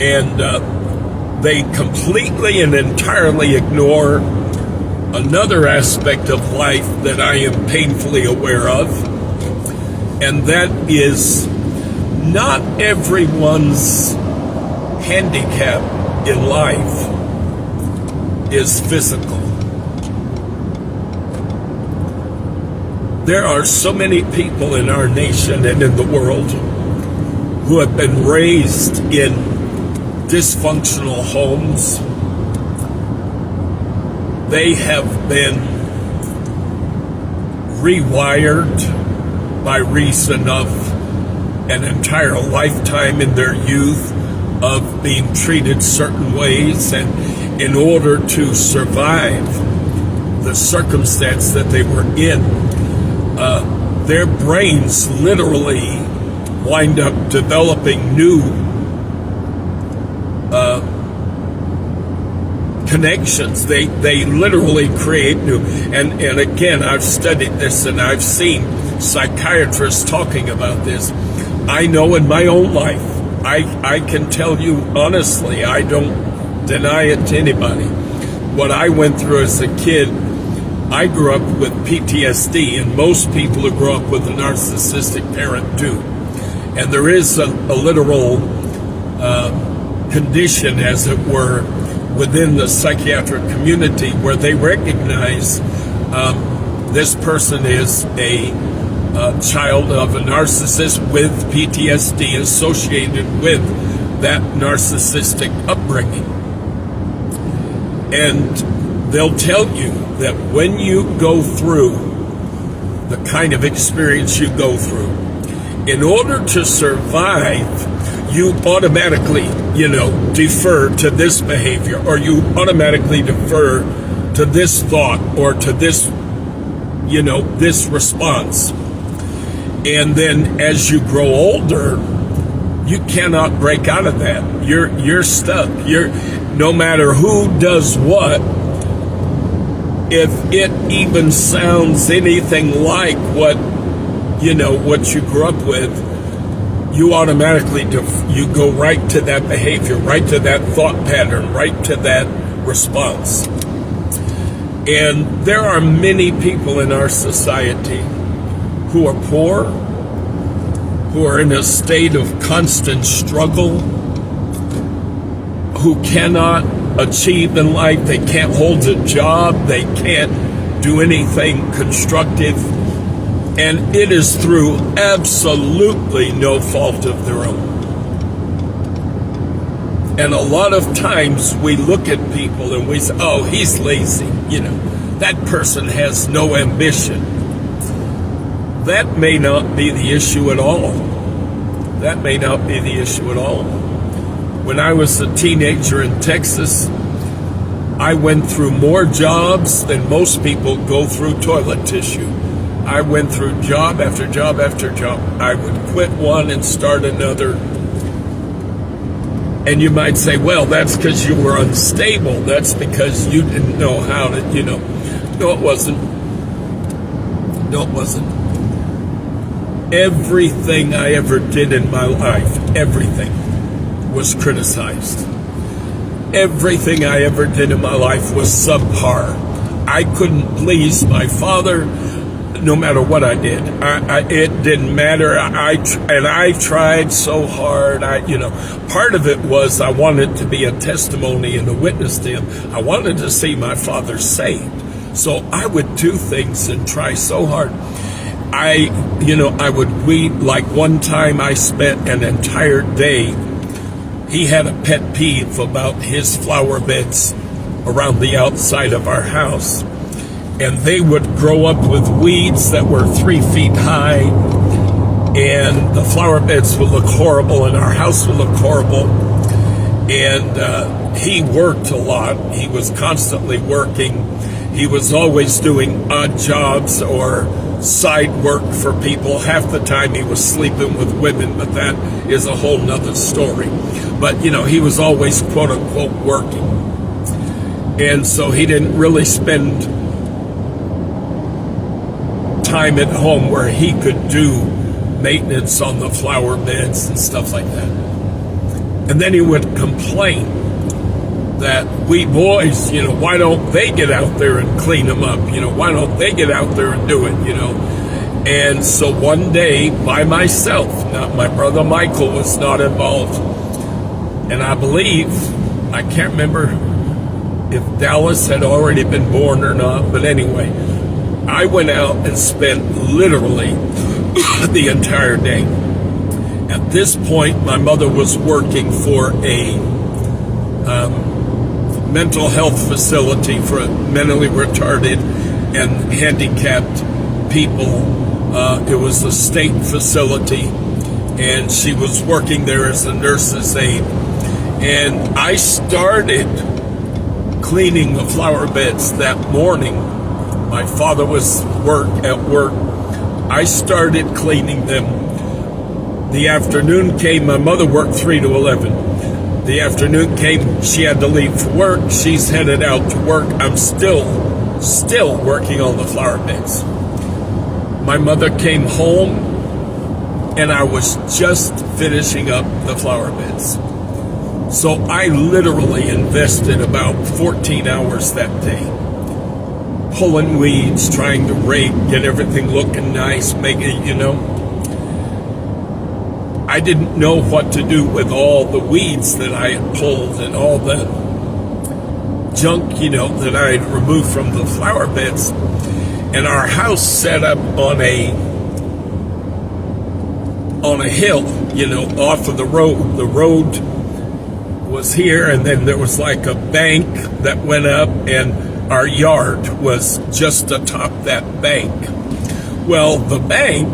Speaker 2: And they completely and entirely ignore another aspect of life that I am painfully aware of, and that is not everyone's handicap in life is physical. There are so many people in our nation and in the world who have been raised in dysfunctional homes. They have been rewired by reason of an entire lifetime in their youth of being treated certain ways, and in order to survive the circumstance that they were in, their brains literally wind up developing new connections. They literally create new, and again, I've studied this and I've seen psychiatrists talking about this. I know in my own life, I can tell you honestly, I don't deny it to anybody. What I went through as a kid I grew up with PTSD, and most people who grow up with a narcissistic parent do. And there is a literal condition, as it were, within the psychiatric community where they recognize this person is a child of a narcissist with PTSD associated with that narcissistic upbringing. And they'll tell you that when you go through the kind of experience you go through, in order to survive, you automatically, defer to this behavior, or you automatically defer to this thought, or to this, this response. And then as you grow older, you cannot break out of that. You're stuck. No matter who does what, if it even sounds anything like what you grew up with, you automatically you go right to that behavior, right to that thought pattern, right to that response. And there are many people in our society who are poor, who are in a state of constant struggle, who cannot achieve in life. They can't hold a job. They can't do anything constructive. And it is through absolutely no fault of their own. And a lot of times we look at people and we say, oh, he's lazy. That person has no ambition. That may not be the issue at all. That may not be the issue at all. When I was a teenager in Texas, I went through more jobs than most people go through toilet tissue. I went through job after job after job. I would quit one and start another. And you might say, well, that's because you were unstable. That's because you didn't know how to, No, it wasn't. No, it wasn't. Everything I ever did in my life, everything, was criticized. Everything I ever did in my life was subpar. I couldn't please my father no matter what I did. It didn't matter. I tried so hard. Part of it was I wanted to be a testimony and a witness to him. I wanted to see my father saved. So I would do things and try so hard. I would weed. Like one time I spent an entire day. He had a pet peeve about his flower beds around the outside of our house. And they would grow up with weeds that were 3 feet high. And the flower beds would look horrible and our house would look horrible. And he worked a lot. He was constantly working. He was always doing odd jobs or side work for people. Half the time he was sleeping with women, but that is a whole nother story. But, he was always, quote unquote, working. And so he didn't really spend time at home where he could do maintenance on the flower beds and stuff like that. And then he would complain that we boys, why don't they get out there and clean them up? Why don't they get out there and do it? And so one day by myself, now my brother Michael was not involved. And I believe, I can't remember if Dallas had already been born or not, but anyway, I went out and spent literally the entire day. At this point, my mother was working for a mental health facility for mentally retarded and handicapped people. It was a state facility, and she was working there as a nurse's aide. And I started cleaning the flower beds that morning. My father was at work. I started cleaning them. The afternoon came. My mother worked 3 to 11. The afternoon came. She had to leave for work. She's headed out to work. I'm still working on the flower beds. My mother came home, and I was just finishing up the flower beds. So I literally invested about 14 hours that day. pulling weeds, trying to rake, get everything looking nice, make it, I didn't know what to do with all the weeds that I had pulled and all the junk, that I had removed from the flower beds. And our house set up on a hill, off of the road. The road was here, and then there was like a bank that went up, and our yard was just atop that bank. Well, the bank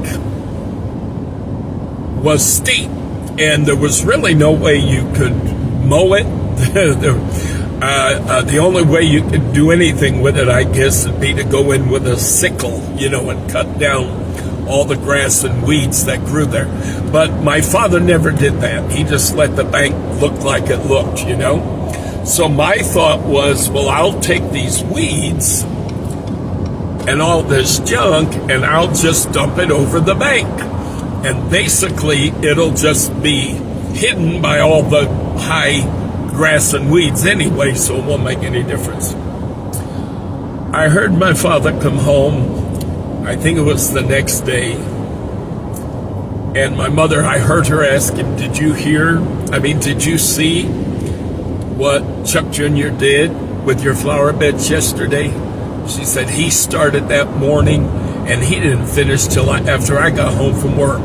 Speaker 2: was steep, and there was really no way you could mow it. The only way you could do anything with it, I guess, would be to go in with a sickle, and cut down all the grass and weeds that grew there. But my father never did that. He just let the bank look like it looked, So my thought was, well, I'll take these weeds and all this junk, and I'll just dump it over the bank. And basically, it'll just be hidden by all the high grass and weeds anyway, so it won't make any difference. I heard my father come home, I think it was the next day, and my mother, I heard her ask him, did you see what Chuck Jr. did with your flower beds yesterday? She said he started that morning, and he didn't finish till after I got home from work.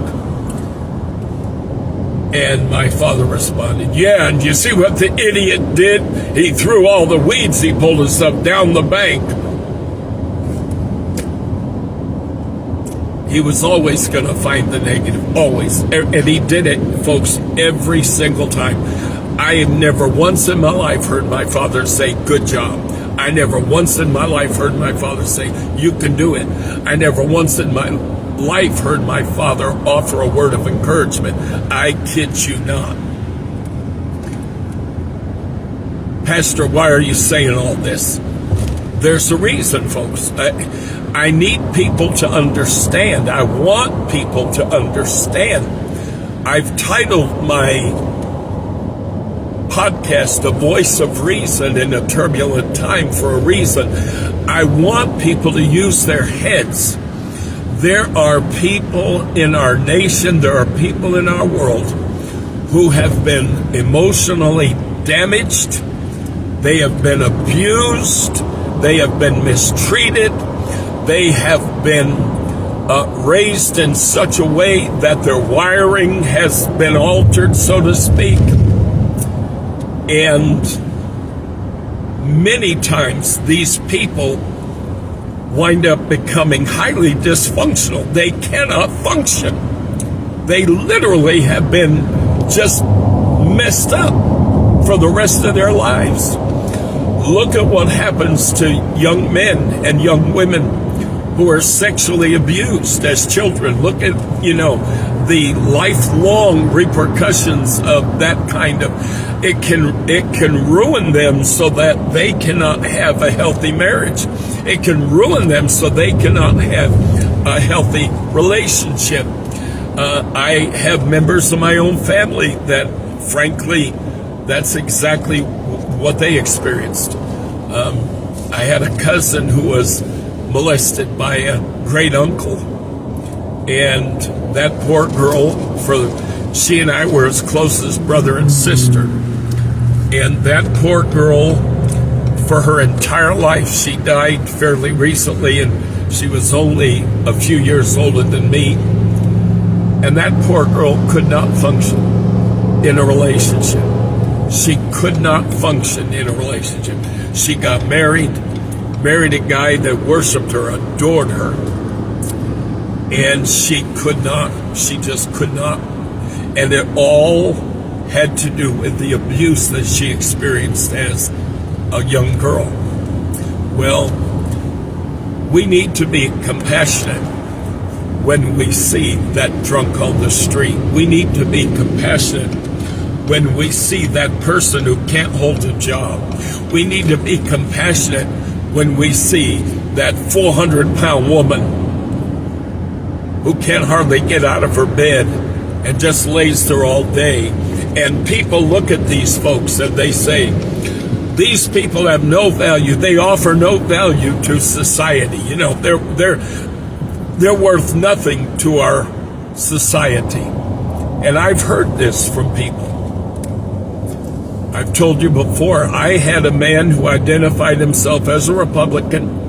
Speaker 2: And my father responded, yeah, and you see what the idiot did? He threw all the weeds he pulled us up down the bank. He was always going to find the negative, always. And he did it, folks, every single time. I have never once in my life heard my father say, good job. I never once in my life heard my father say, you can do it. I never once in my life heard my father offer a word of encouragement. I kid you not. Pastor, why are you saying all this? There's a reason, folks. I need people to understand. I want people to understand. I've titled my podcast, The Voice of Reason in a Turbulent Time, for a reason. I want people to use their heads. There are people in our nation, there are people in our world who have been emotionally damaged. They have been abused. They have been mistreated. They have been raised in such a way that their wiring has been altered, so to speak. And many times these people wind up becoming highly dysfunctional. They cannot function. They literally have been just messed up for the rest of their lives. Look at what happens to young men and young women who are sexually abused as children. Look at, the lifelong repercussions of that kind of, it can ruin them so that they cannot have a healthy marriage. It can ruin them so they cannot have a healthy relationship. I have members of my own family that, frankly, that's exactly what they experienced. I had a cousin who was molested by a great uncle, and that poor girl, she and I were as close as brother and sister, and that poor girl, for her entire life, she died fairly recently, and she was only a few years older than me, and that poor girl could not function in a relationship. She could not function in a relationship. She got married a guy that worshiped her, adored her, and she just could not. And it all had to do with the abuse that she experienced as a young girl. Well, we need to be compassionate when we see that drunk on the street. We need to be compassionate when we see that person who can't hold a job. We need to be compassionate when we see that 400-pound woman who can't hardly get out of her bed and just lays there all day. And people look at these folks and they say, these people have no value. They offer no value to society. You know, they're worth nothing to our society. And I've heard this from people. I've told you before, I had a man who identified himself as a Republican,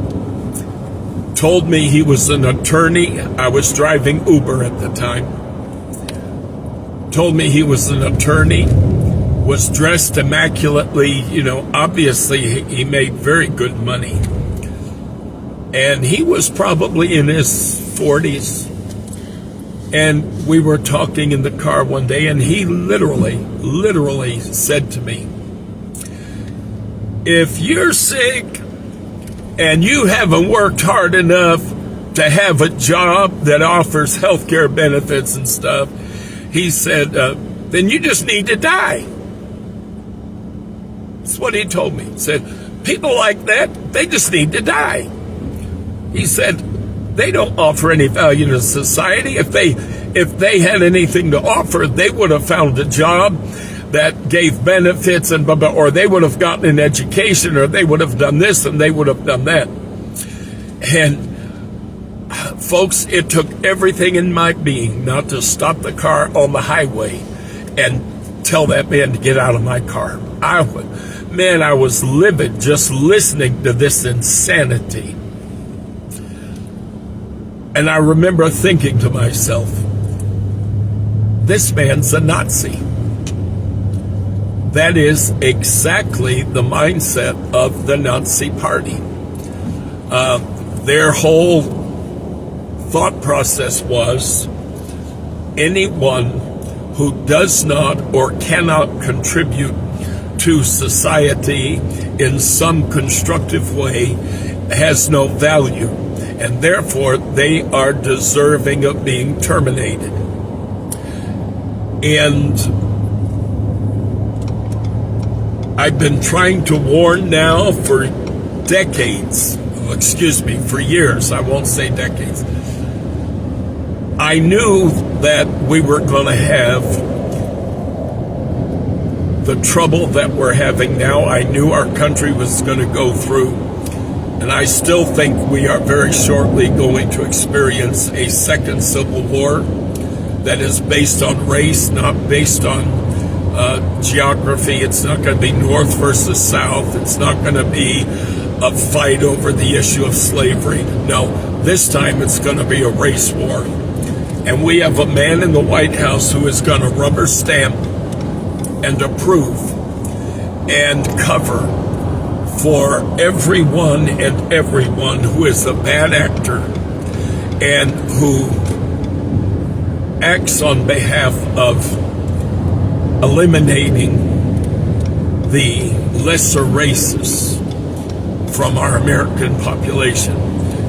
Speaker 2: told me he was an attorney. I was driving Uber at the time. Told me he was an attorney, was dressed immaculately, you know, obviously he made very good money. And he was probably in his 40s. And we were talking in the car one day, and he literally said to me, if you're sick and you haven't worked hard enough to have a job that offers health care benefits and stuff, he said, then you just need to die. That's what he told me. He said, people like that, they just need to die. He said, they don't offer any value to society. If they had anything to offer, they would have found a job that gave benefits and blah, blah, or they would have gotten an education, or they would have done this and they would have done that. And folks, it took everything in my being not to stop the car on the highway and tell that man to get out of my car. I was livid just listening to this insanity. And I remember thinking to myself, this man's a Nazi. That is exactly the mindset of the Nazi Party. Their whole thought process was, anyone who does not or cannot contribute to society in some constructive way has no value, and therefore they are deserving of being terminated. And I've been trying to warn now for years, I won't say decades. I knew that we were going to have the trouble that we're having now. I knew our country was going to go through, and I still think we are very shortly going to experience a second civil war that is based on race, not based on geography. It's not going to be North versus South. It's not going to be a fight over the issue of slavery. No, this time it's going to be a race war. And we have a man in the White House who is going to rubber stamp and approve and cover for everyone who is a bad actor and who acts on behalf of eliminating the lesser races from our American population.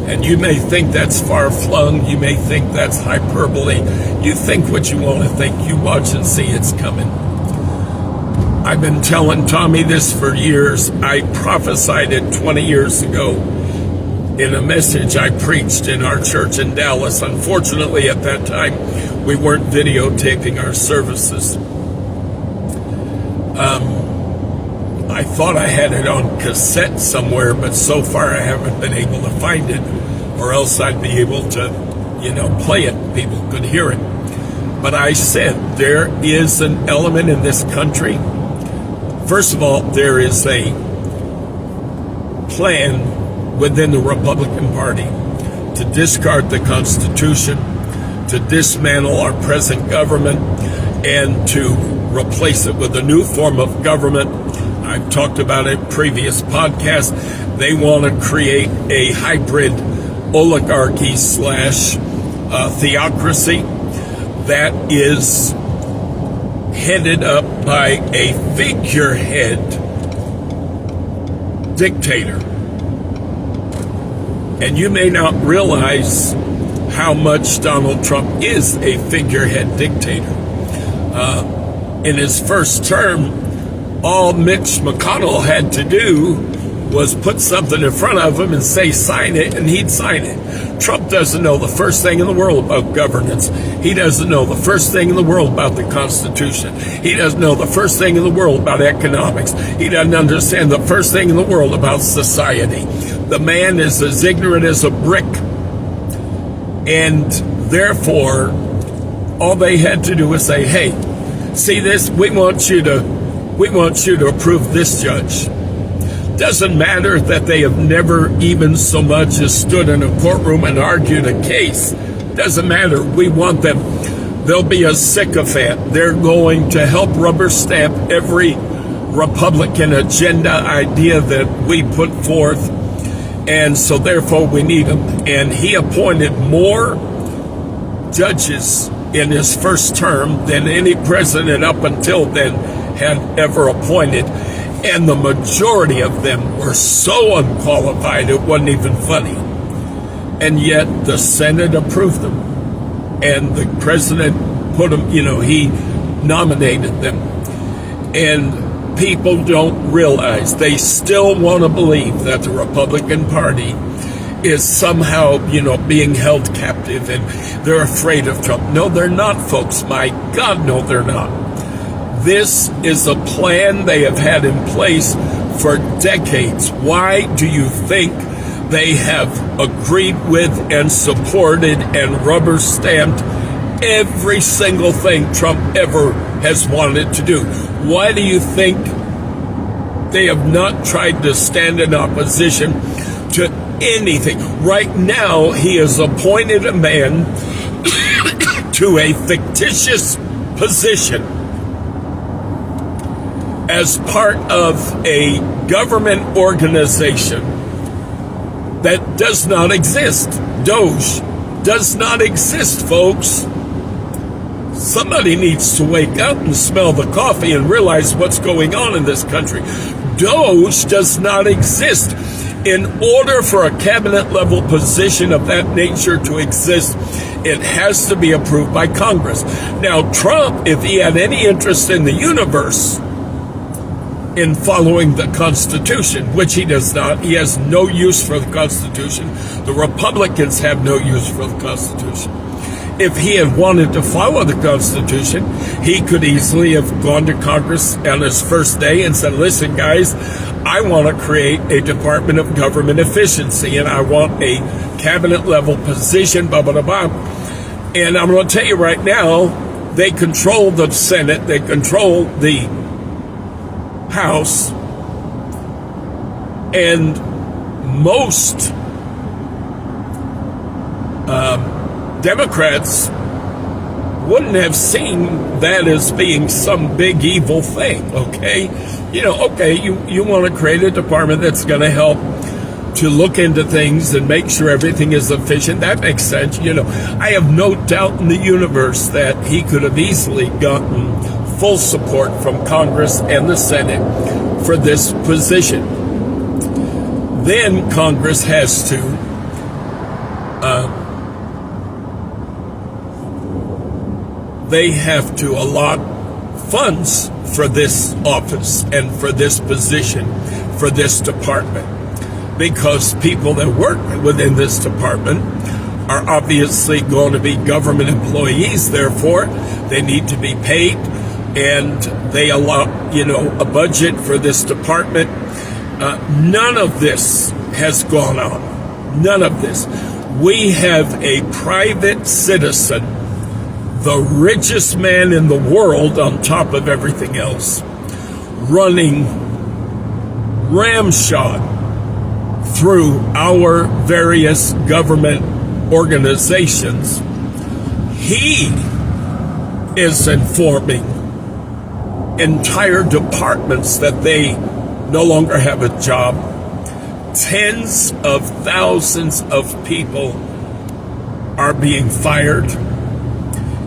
Speaker 2: And you may think that's far-flung, you may think that's hyperbole, you think what you want to think, you watch and see it's coming. I've been telling Tommy this for years. I prophesied it 20 years ago in a message I preached in our church in Dallas. Unfortunately, at that time, we weren't videotaping our services. I thought I had it on cassette somewhere, but so far I haven't been able to find it, or else I'd be able to, play it. People could hear it. But I said there is an element in this country. First of all, there is a plan within the Republican Party to discard the Constitution, to dismantle our present government, and to replace it with a new form of government. I've talked about it in previous podcasts. They want to create a hybrid oligarchy / theocracy that is headed up by a figurehead dictator. And you may not realize how much Donald Trump is a figurehead dictator. In his first term, all Mitch McConnell had to do was put something in front of him and say, sign it, and he'd sign it. Trump doesn't know the first thing in the world about governance. He doesn't know the first thing in the world about the Constitution. He doesn't know the first thing in the world about economics. He doesn't understand the first thing in the world about society. The man is as ignorant as a brick. And therefore, all they had to do was say, hey, see this? We want you to approve this judge. Doesn't matter that they have never even so much as stood in a courtroom and argued a case. Doesn't matter. We want them. They'll be a sycophant. They're going to help rubber stamp every Republican agenda idea that we put forth. And so therefore we need them. And he appointed more judges in his first term than any president up until then had ever appointed. And the majority of them were so unqualified it wasn't even funny. And yet the Senate approved them. And the president put them, he nominated them. And people don't realize, they still want to believe that the Republican Party is somehow, being held captive and they're afraid of Trump. No, they're not, folks. My God, no, they're not. This is a plan they have had in place for decades. Why do you think they have agreed with and supported and rubber stamped every single thing Trump ever has wanted to do? Why do you think they have not tried to stand in opposition to anything? Right now, he has appointed a man to a fictitious position as part of a government organization that does not exist. Doge does not exist, folks. Somebody needs to wake up and smell the coffee and realize what's going on in this country. Doge does not exist. In order for a cabinet level position of that nature to exist, it has to be approved by Congress. Now, Trump, if he had any interest in the universe, in following the Constitution, which he does not. He has no use for the Constitution. The Republicans have no use for the Constitution. If he had wanted to follow the Constitution, he could easily have gone to Congress on his first day and said, listen, guys, I want to create a Department of Government Efficiency, and I want a cabinet level position, blah, blah, blah, blah. And I'm going to tell you right now, they control the Senate, they control the House, and most Democrats wouldn't have seen that as being some big evil thing, okay? You want to create a department that's going to help to look into things and make sure everything is efficient. That makes sense. I have no doubt in the universe that he could have easily gotten full support from Congress and the Senate for this position. Then Congress has to they have to allot funds for this office and for this position, for this department, because people that work within this department are obviously going to be government employees. Therefore, they need to be paid. And they allot, a budget for this department. None of this has gone on. None of this. We have a private citizen, the richest man in the world on top of everything else, running ramshot through our various government organizations. He is informing entire departments that they no longer have a job. Tens of thousands of people are being fired.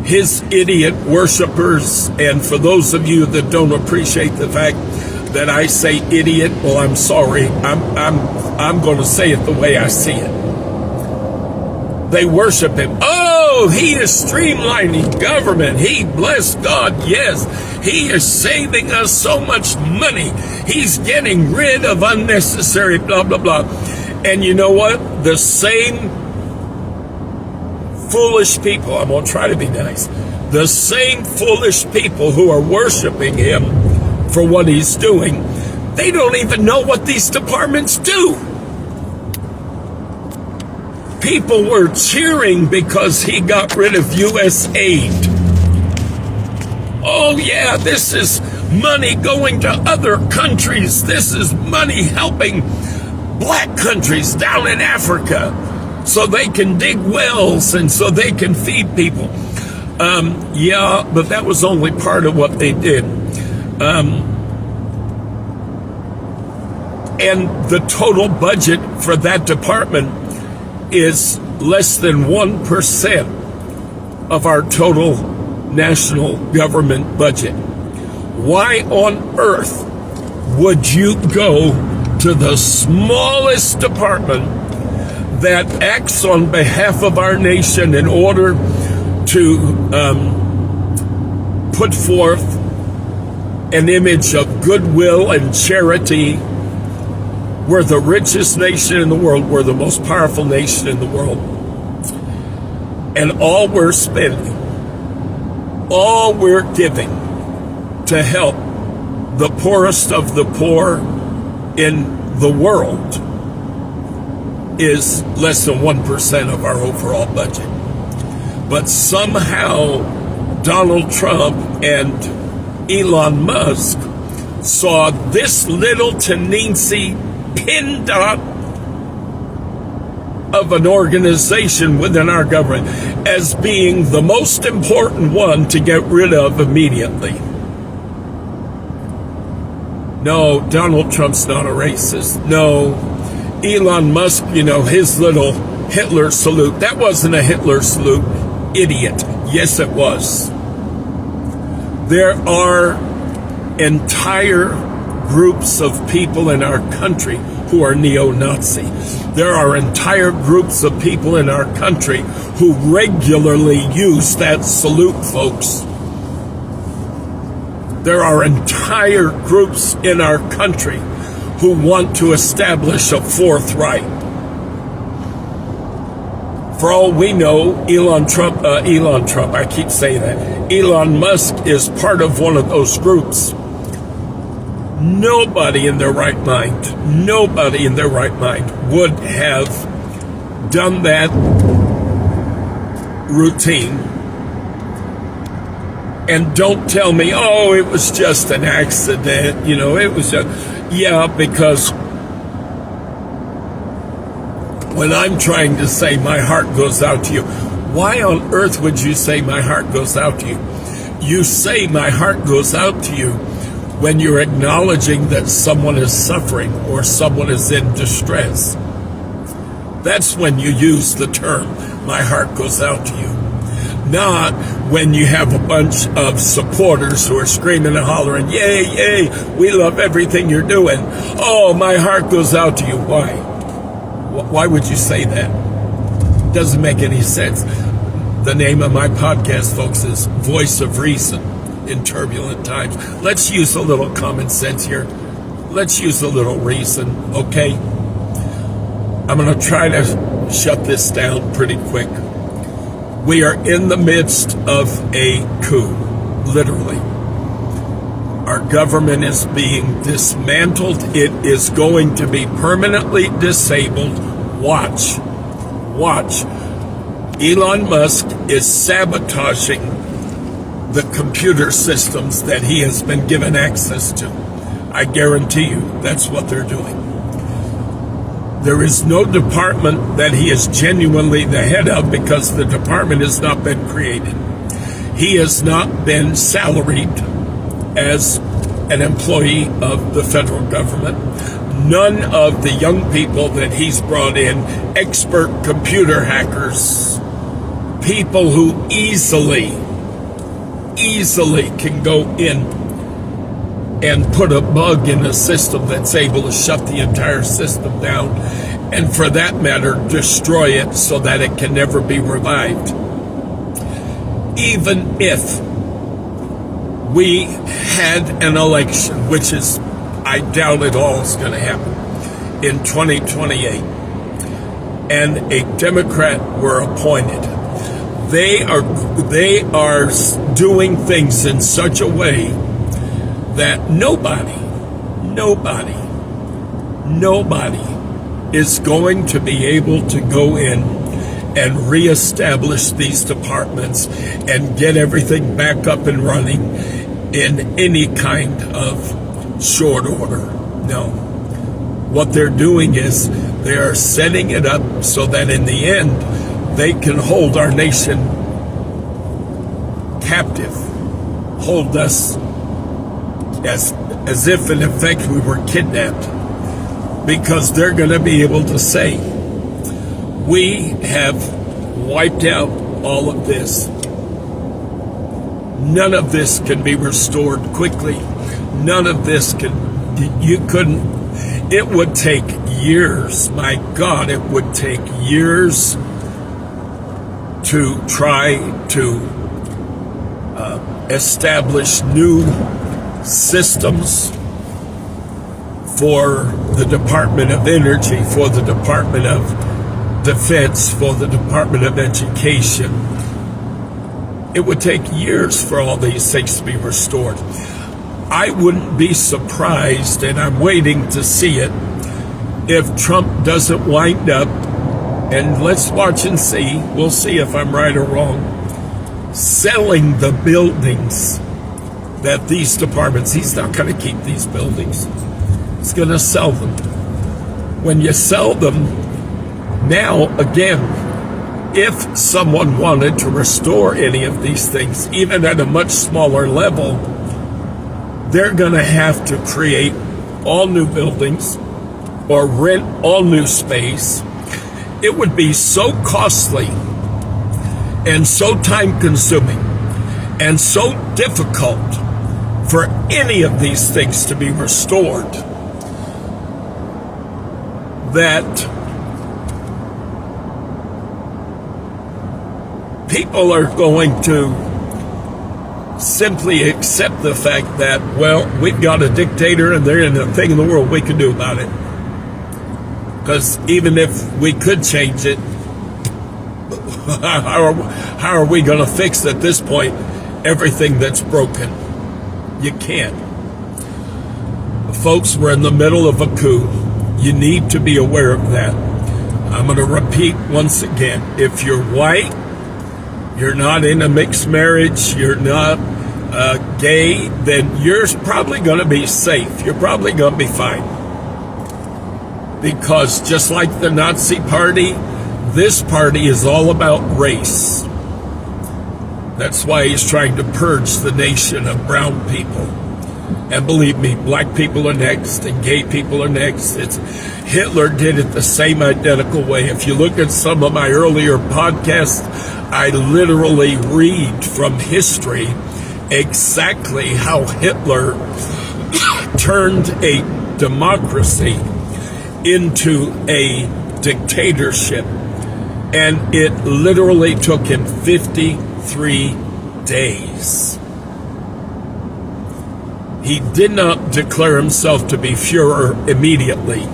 Speaker 2: His idiot worshipers, and for those of you that don't appreciate the fact that I say idiot, well, I'm sorry. I'm going to say it the way I see it. They worship him. Oh, he is streamlining government. He, bless God, yes. He is saving us so much money. He's getting rid of unnecessary blah, blah, blah. And you know what? The same foolish people, I'm going to try to be nice, the same foolish people who are worshiping him for what he's doing, they don't even know what these departments do. People were cheering because he got rid of U.S. aid. Oh yeah, this is money going to other countries. This is money helping black countries down in Africa so they can dig wells and so they can feed people. Yeah, but that was only part of what they did. And the total budget for that department is less than 1% of our total national government budget. Why on earth would you go to the smallest department that acts on behalf of our nation in order to put forth an image of goodwill and charity? We're the richest nation in the world. We're the most powerful nation in the world. And all we're spending, all we're giving to help the poorest of the poor in the world is less than 1% of our overall budget. But somehow Donald Trump and Elon Musk saw this little teensy pin dot of an organization within our government as being the most important one to get rid of immediately. No, Donald Trump's not a racist. No, Elon Musk, his little Hitler salute, that wasn't a Hitler salute, idiot. Yes, it was. There are entire groups of people in our country who are neo-Nazi. There are entire groups of people in our country who regularly use that salute, folks. There are entire groups in our country who want to establish a Fourth Reich. For all we know, Elon Musk is part of one of those groups. Nobody in their right mind would have done that routine. And don't tell me, oh, it was just an accident. It was because when I'm trying to say my heart goes out to you, why on earth would you say my heart goes out to you? You say my heart goes out to you when you're acknowledging that someone is suffering or someone is in distress. That's when you use the term, my heart goes out to you. Not when you have a bunch of supporters who are screaming and hollering, yay, yay, we love everything you're doing. Oh, my heart goes out to you. Why? Why would you say that? Doesn't make any sense. The name of my podcast, folks, is Voice of Reason in Turbulent Times. Let's use a little common sense here. Let's use a little reason, okay? I'm going to try to shut this down pretty quick. We are in the midst of a coup, literally. Our government is being dismantled. It is going to be permanently disabled. Watch. Elon Musk is sabotaging the computer systems that he has been given access to. I guarantee you that's what they're doing. There is no department that he is genuinely the head of because the department has not been created. He has not been salaried as an employee of the federal government. None of the young people that he's brought in, expert computer hackers, people who easily can go in and put a bug in a system that's able to shut the entire system down, and for that matter, destroy it so that it can never be revived. Even if we had an election, which is, I doubt it all is going to happen, in 2028, and a Democrat were appointed, they are doing things in such a way that nobody is going to be able to go in and reestablish these departments and get everything back up and running in any kind of short order. No. What they're doing is they are setting it up so that in the end they can hold our nation captive, hold us as if in effect we were kidnapped, because they're going to be able to say, we have wiped out all of this. None of this can be restored quickly. None of this it would take years. My God, it would take years to try to establish new systems for the Department of Energy, for the Department of Defense, for the Department of Education. It would take years for all these things to be restored. I wouldn't be surprised, and I'm waiting to see it, if Trump doesn't wind up, and let's watch and see, we'll see if I'm right or wrong, selling the buildings that these departments, he's not going to keep these buildings. He's going to sell them. When you sell them, now again, if someone wanted to restore any of these things, even at a much smaller level, they're going to have to create all new buildings or rent all new space. It would be so costly and so time-consuming and so difficult for any of these things to be restored that people are going to simply accept the fact that, well, we've got a dictator and there ain't a thing in the world we can do about it. Because even if we could change it, how are we going to fix at this point everything that's broken? You can't. Folks, we're in the middle of a coup. You need to be aware of that. I'm going to repeat once again. If you're white, you're not in a mixed marriage, you're not gay, then you're probably going to be safe. You're probably going to be fine. Because just like the Nazi Party, this party is all about race. That's why he's trying to purge the nation of brown people. And believe me, black people are next and gay people are next. Hitler did it the same identical way. If you look at some of my earlier podcasts, I literally read from history exactly how Hitler turned a democracy into a dictatorship. And it literally took him 53 days. He did not declare himself to be Führer immediately.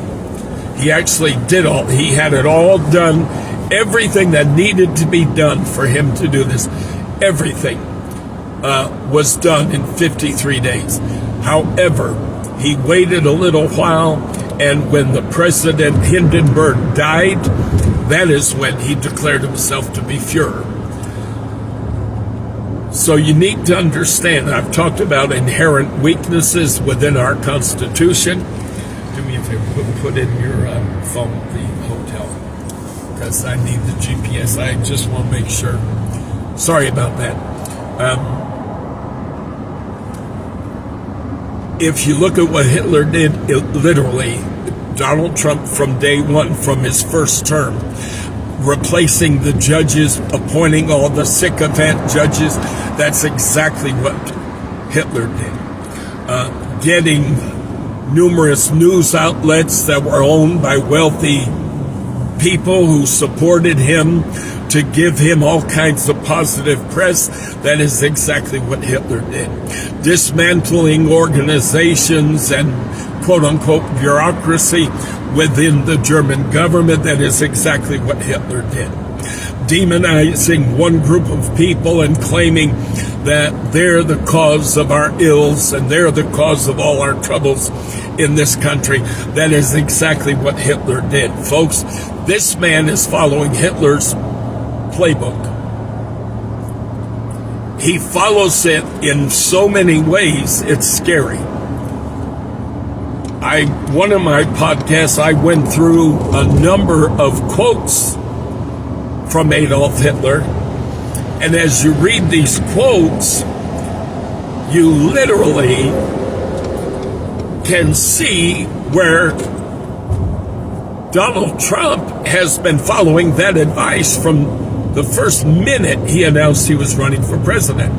Speaker 2: He actually he had it all done, everything that needed to be done for him to do this. Everything was done in 53 days. However, he waited a little while, and when the President Hindenburg died, that is when he declared himself to be Führer. So you need to understand, I've talked about inherent weaknesses within our Constitution. Do me a favor, put in your phone the hotel, because I need the GPS. I just want to make sure. Sorry about that. If you look at what Hitler did, literally, Donald Trump from day one, from his first term, replacing the judges, appointing all the sycophant judges, that's exactly what Hitler did. Getting numerous news outlets that were owned by wealthy people who supported him to give him all kinds of positive press, that is exactly what Hitler did. Dismantling organizations and quote-unquote bureaucracy within the German government, that is exactly what Hitler did. demonizing one group of people and claiming that they're the cause of our ills and they're the cause of all our troubles in this country. That is exactly what Hitler did. Folks, this man is following Hitler's playbook. He follows it in so many ways, it's scary. One of my podcasts, I went through a number of quotes from Adolf Hitler. And as you read these quotes, you literally can see where Donald Trump has been following that advice from the first minute he announced he was running for president.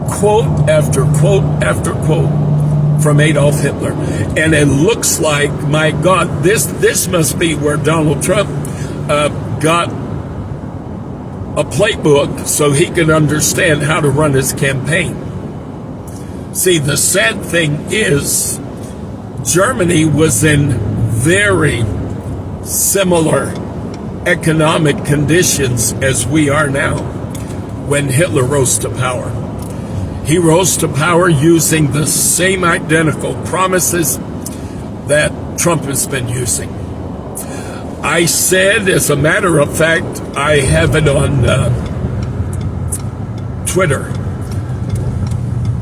Speaker 2: Quote after quote after quote from Adolf Hitler. And it looks like, my God, this must be where Donald Trump got a playbook so he could understand how to run his campaign. See, the sad thing is, Germany was in very similar economic conditions as we are now when Hitler rose to power. He rose to power using the same identical promises that Trump has been using. I said, as a matter of fact, I have it on Twitter.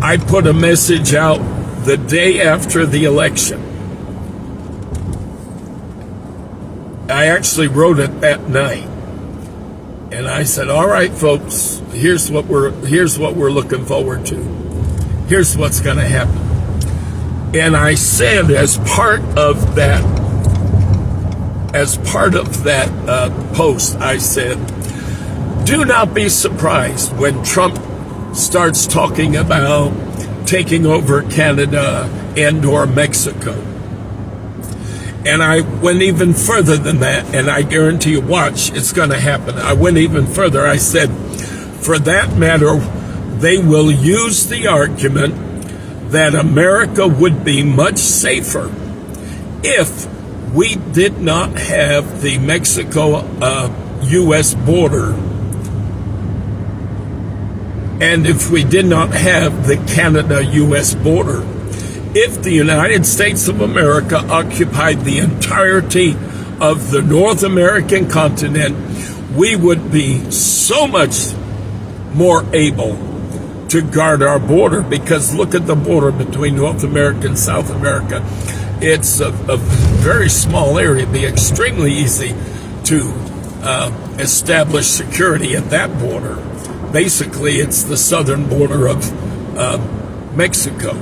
Speaker 2: I put a message out the day after the election. I actually wrote it that night. And I said, all right, folks, here's what we're looking forward to. Here's what's going to happen. And I said, as part of that post, I said, do not be surprised when Trump starts talking about taking over Canada and or Mexico. And I went even further than that, and I guarantee you, watch, it's going to happen. I went even further. I said, for that matter, they will use the argument that America would be much safer if we did not have the Mexico-U.S. border, and if we did not have the Canada-U.S. border. If the United States of America occupied the entirety of the North American continent, we would be so much more able to guard our border, because look at the border between North America and South America. It's a very small area. It'd be extremely easy to establish security at that border. Basically, it's the southern border of Mexico.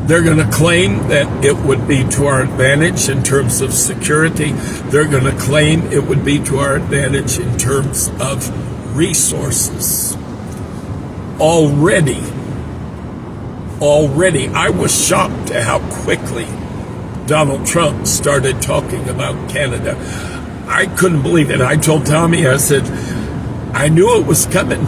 Speaker 2: They're going to claim that it would be to our advantage in terms of security. They're going to claim it would be to our advantage in terms of resources. Already, I was shocked at how quickly Donald Trump started talking about Canada. I couldn't believe it. I told Tommy, I said, I knew it was coming,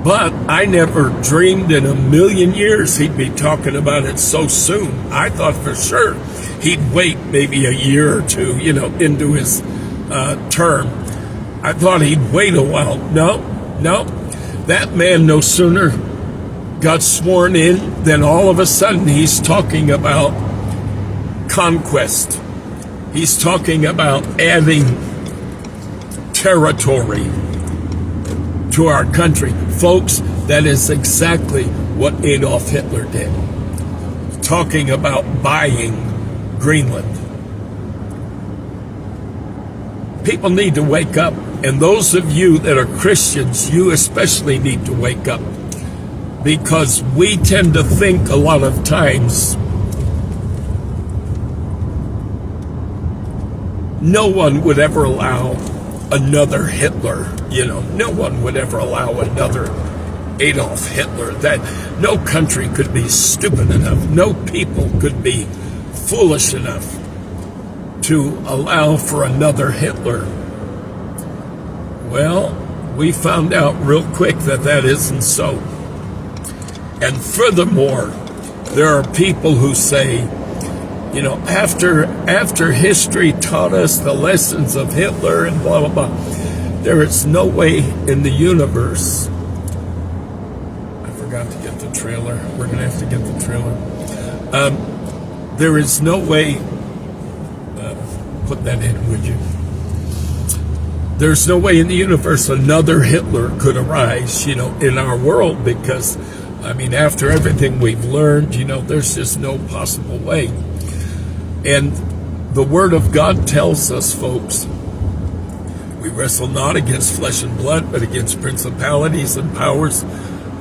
Speaker 2: but I never dreamed in a million years he'd be talking about it so soon. I thought for sure he'd wait maybe a year or two, into his term. I thought he'd wait a while. No. That man no sooner got sworn in than all of a sudden he's talking about conquest. He's talking about adding territory to our country. Folks, that is exactly what Adolf Hitler did. Talking about buying Greenland. People need to wake up. And those of you that are Christians, you especially need to wake up. Because we tend to think a lot of times no one would ever allow another Hitler. No one would ever allow another Adolf Hitler. That no country could be stupid enough. No people could be foolish enough to allow for another Hitler. Well, we found out real quick that isn't so. And furthermore, there are people who say You know, after history taught us the lessons of Hitler and blah, blah, blah, there is no way in the universe. I forgot to get the trailer. We're going to have to get the trailer. There is no way, put that in, would you? There's no way in the universe another Hitler could arise, you know, in our world, because, I mean, after everything we've learned, you know, there's just no possible way. And the Word of God tells us, folks, we wrestle not against flesh and blood, but against principalities and powers,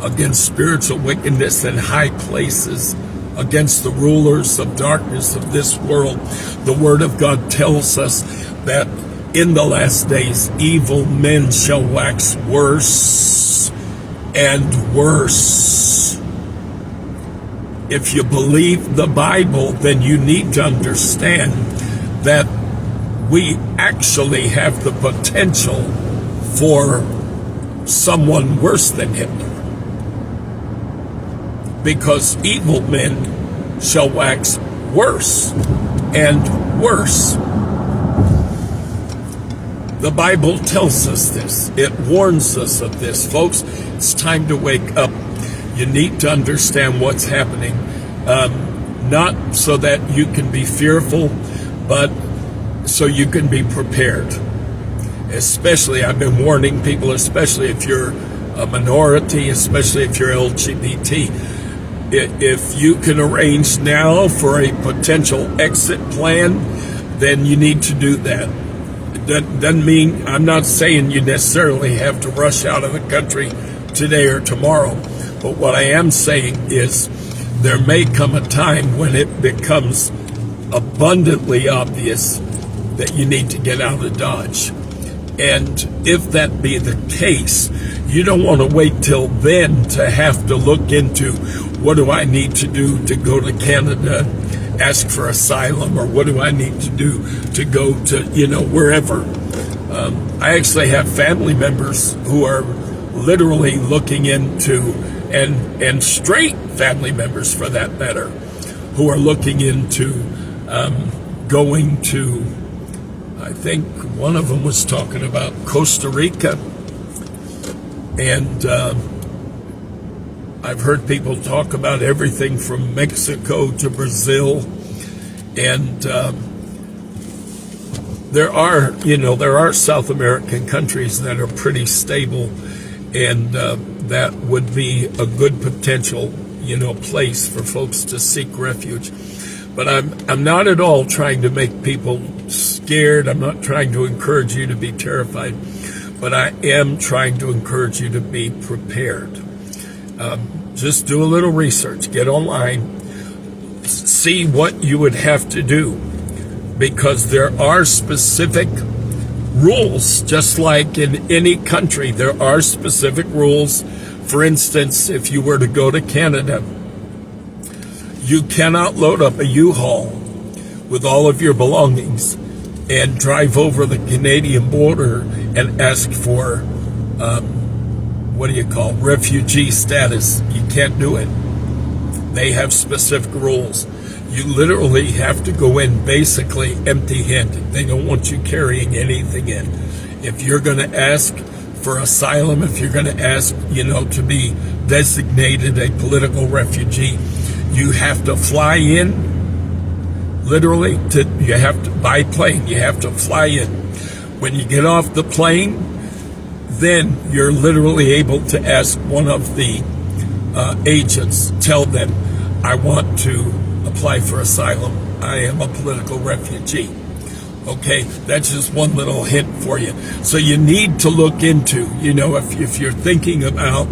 Speaker 2: against spiritual wickedness in high places, against the rulers of darkness of this world. The Word of God tells us that in the last days, evil men shall wax worse and worse. If you believe the Bible, then you need to understand that we actually have the potential for someone worse than Hitler. Because evil men shall wax worse and worse. The Bible tells us this. It warns us of this. Folks, it's time to wake up. You need to understand what's happening. Not so that you can be fearful, but so you can be prepared. Especially, I've been warning people, especially if you're a minority, especially if you're LGBT. If you can arrange now for a potential exit plan, then you need to do that. That doesn't mean, I'm not saying you necessarily have to rush out of the country today or tomorrow. But what I am saying is there may come a time when it becomes abundantly obvious that you need to get out of Dodge. And if that be the case, you don't want to wait till then to have to look into what do I need to do to go to Canada, ask for asylum, or what do I need to do to go to, you know, wherever. I actually have family members who are literally looking into, and straight family members for that matter, who are looking into going to, I think one of them was talking about Costa Rica. And I've heard people talk about everything from Mexico to Brazil. And there are South American countries that are pretty stable, and that would be a good potential, place for folks to seek refuge. But I'm not at all trying to make people scared. I'm not trying to encourage you to be terrified, but I am trying to encourage you to be prepared. Just do a little research, get online, see what you would have to do, because there are specific rules, just like in any country, there are specific rules. For instance, if you were to go to Canada, you cannot load up a U-Haul with all of your belongings and drive over the Canadian border and ask for, refugee status. You can't do it. They have specific rules. You literally have to go in basically empty-handed. They don't want you carrying anything in. If you're going to ask for asylum, if you're going to ask, to be designated a political refugee, you have to fly in, literally, you have to, by plane, you have to fly in. When you get off the plane, then you're literally able to ask one of the agents, tell them, I want to apply for asylum. I am a political refugee. Okay, that's just one little hint for you. So you need to look into, if you're thinking about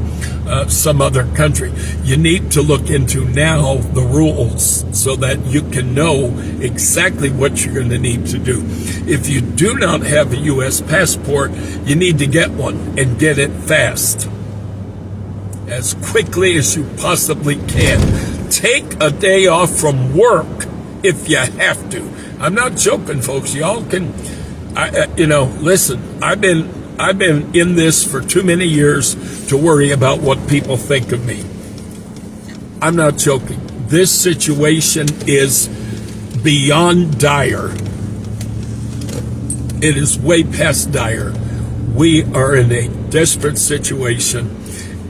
Speaker 2: some other country, you need to look into now the rules so that you can know exactly what you're going to need to do. If you do not have a U.S. passport, you need to get one and get it fast, as quickly as you possibly can. Take a day off from work if you have to. I'm not joking, folks. Y'all can, listen, I've been in this for too many years to worry about what people think of me. I'm not joking. This situation is beyond dire. It is way past dire. We are in a desperate situation,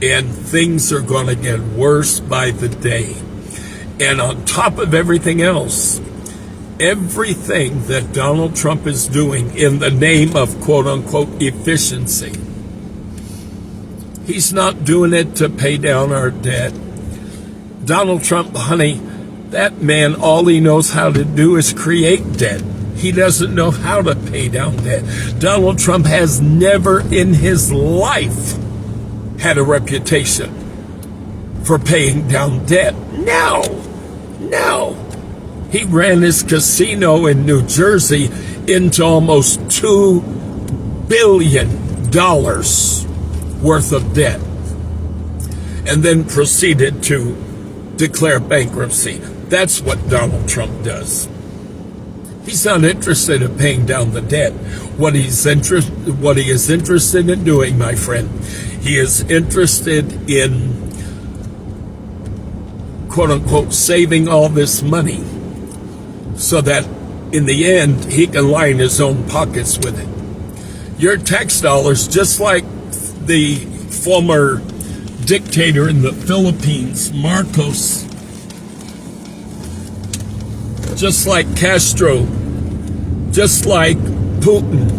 Speaker 2: and things are going to get worse by the day. And on top of everything else, everything that Donald Trump is doing in the name of quote-unquote efficiency, he's not doing it to pay down our debt. Donald Trump, honey, that man, all he knows how to do is create debt. He doesn't know how to pay down debt. Donald Trump has never in his life had a reputation for paying down debt. No. He ran his casino in New Jersey into almost $2 billion worth of debt, and then proceeded to declare bankruptcy. That's what Donald Trump does. He's not interested in paying down the debt. What he is interested in doing, my friend, he is interested in quote-unquote saving all this money so that in the end he can line his own pockets with it. Your tax dollars, just like the former dictator in the Philippines, Marcos, just like Castro, just like Putin,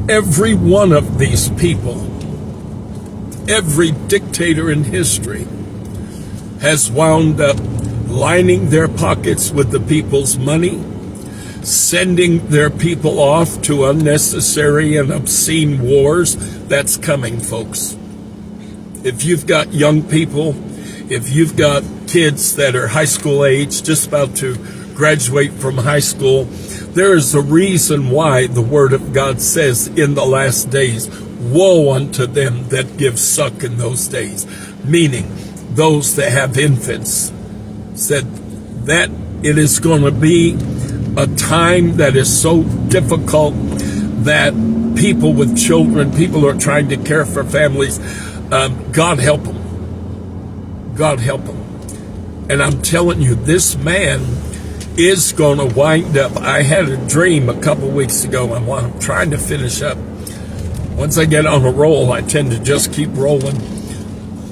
Speaker 2: every one of these people, every dictator in history has wound up lining their pockets with the people's money, sending their people off to unnecessary and obscene wars. That's coming, folks. If you've got young people, if you've got kids that are high school age, just about to graduate from high school, there is a reason why the Word of God says in the last days, woe unto them that give suck in those days, meaning those that have infants. Said that it is going to be a time that is so difficult that people with children, people who are trying to care for families, God help them. God help them. And I'm telling you, this man is going to wind up. I had a dream a couple weeks ago. I'm trying to finish up. Once I get on a roll, I tend to just keep rolling.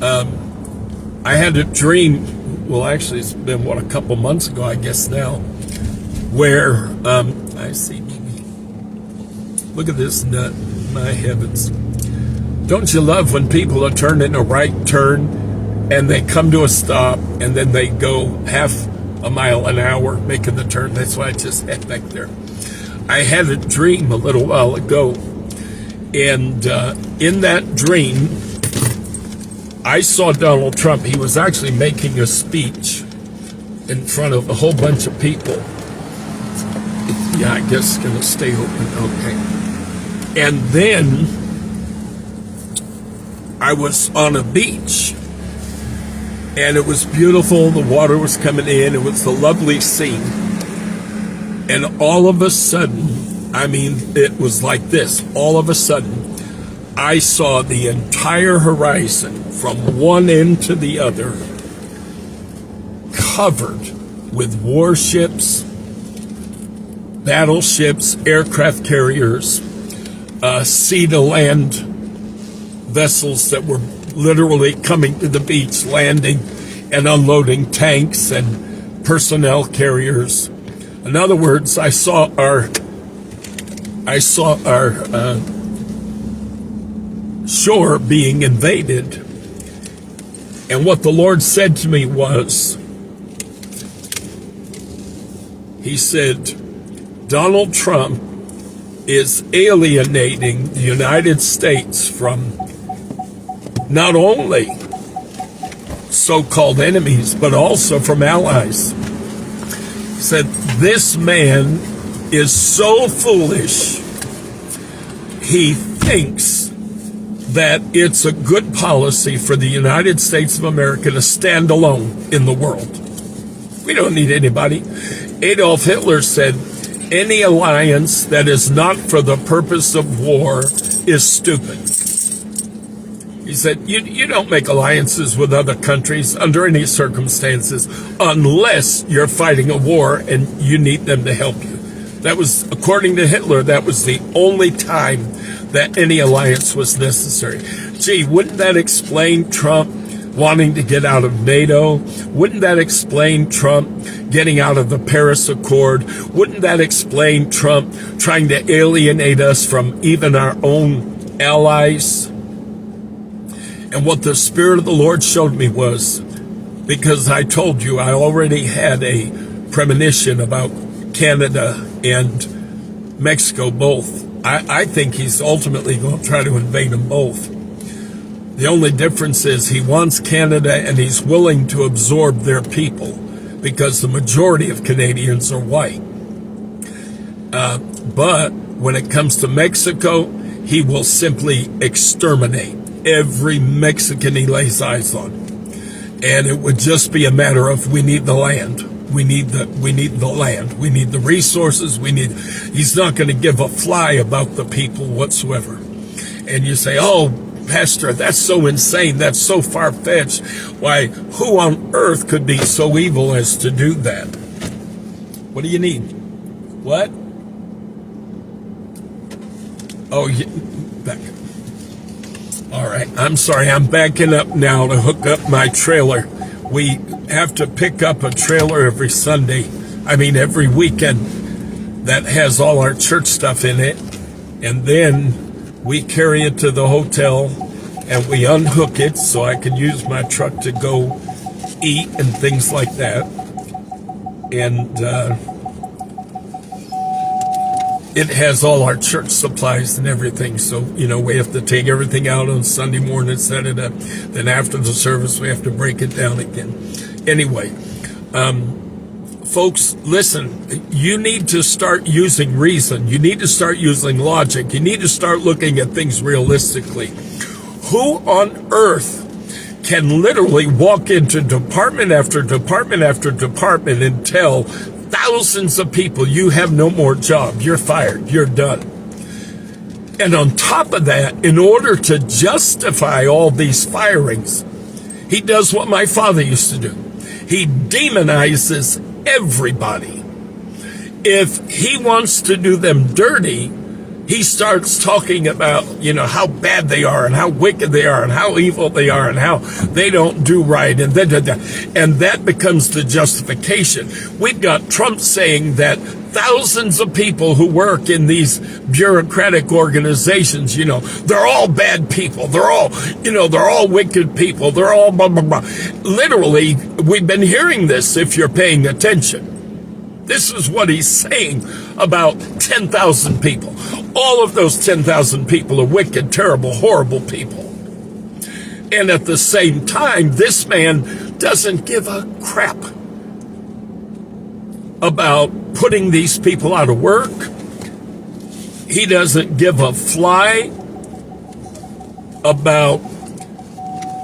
Speaker 2: I had a dream, well, actually, it's been, a couple months ago, I guess now, where, I see, look at this nut, my heavens. Don't you love when people are turning a right turn and they come to a stop and then they go half a mile an hour making the turn? That's why I just head back there. I had a dream a little while ago, and in that dream, I saw Donald Trump. He was actually making a speech in front of a whole bunch of people. Yeah, I guess it's going to stay open. Okay. And then I was on a beach, and it was beautiful. The water was coming in. It was a lovely scene. And all of a sudden, I mean, it was like this. All of a sudden, I saw the entire horizon from one end to the other covered with warships, battleships, aircraft carriers, sea-to-land vessels that were literally coming to the beach, landing and unloading tanks and personnel carriers. In other words, I saw our shore being invaded. And what the Lord said to me was, he said, Donald Trump is alienating the United States from not only so-called enemies, but also from allies. He said, this man is so foolish, he thinks that it's a good policy for the United States of America to stand alone in the world. We don't need anybody. Adolf Hitler said, any alliance that is not for the purpose of war is stupid. He said, you don't make alliances with other countries under any circumstances unless you're fighting a war and you need them to help you. That was, according to Hitler, that was the only time that any alliance was necessary. Gee, wouldn't that explain Trump wanting to get out of NATO? Wouldn't that explain Trump getting out of the Paris Accord? Wouldn't that explain Trump trying to alienate us from even our own allies? And what the Spirit of the Lord showed me was, because I told you I already had a premonition about Canada and Mexico both. I think he's ultimately going to try to invade them both. The only difference is he wants Canada and he's willing to absorb their people because the majority of Canadians are white. But when it comes to Mexico, he will simply exterminate every Mexican he lays eyes on. And it would just be a matter of, we need the land. We need the land. We need the resources. He's not going to give a fly about the people whatsoever. And you say, oh, Pastor, that's so insane. That's so far-fetched. Why, who on earth could be so evil as to do that? What do you need? What? Oh, yeah, back. All right, I'm sorry. I'm backing up now to hook up my trailer. We have to pick up a trailer every weekend that has all our church stuff in it. And then we carry it to the hotel and we unhook it so I can use my truck to go eat and things like that. And it has all our church supplies and everything. So, we have to take everything out on Sunday morning, set it up. Then after the service, we have to break it down again. Anyway, folks, listen, you need to start using reason. You need to start using logic. You need to start looking at things realistically. Who on earth can literally walk into department after department after department and tell thousands of people, you have no more job, you're fired, you're done? And on top of that, in order to justify all these firings, he does what my father used to do. He demonizes everybody. If he wants to do them dirty, he starts talking about, how bad they are and how wicked they are and how evil they are and how they don't do right. And that becomes the justification. We've got Trump saying that thousands of people who work in these bureaucratic organizations, they're all bad people. They're all wicked people. They're all blah, blah, blah. Literally, we've been hearing this if you're paying attention. This is what he's saying about 10,000 people. All of those 10,000 people are wicked, terrible, horrible people. And at the same time, this man doesn't give a crap about putting these people out of work. He doesn't give a fly about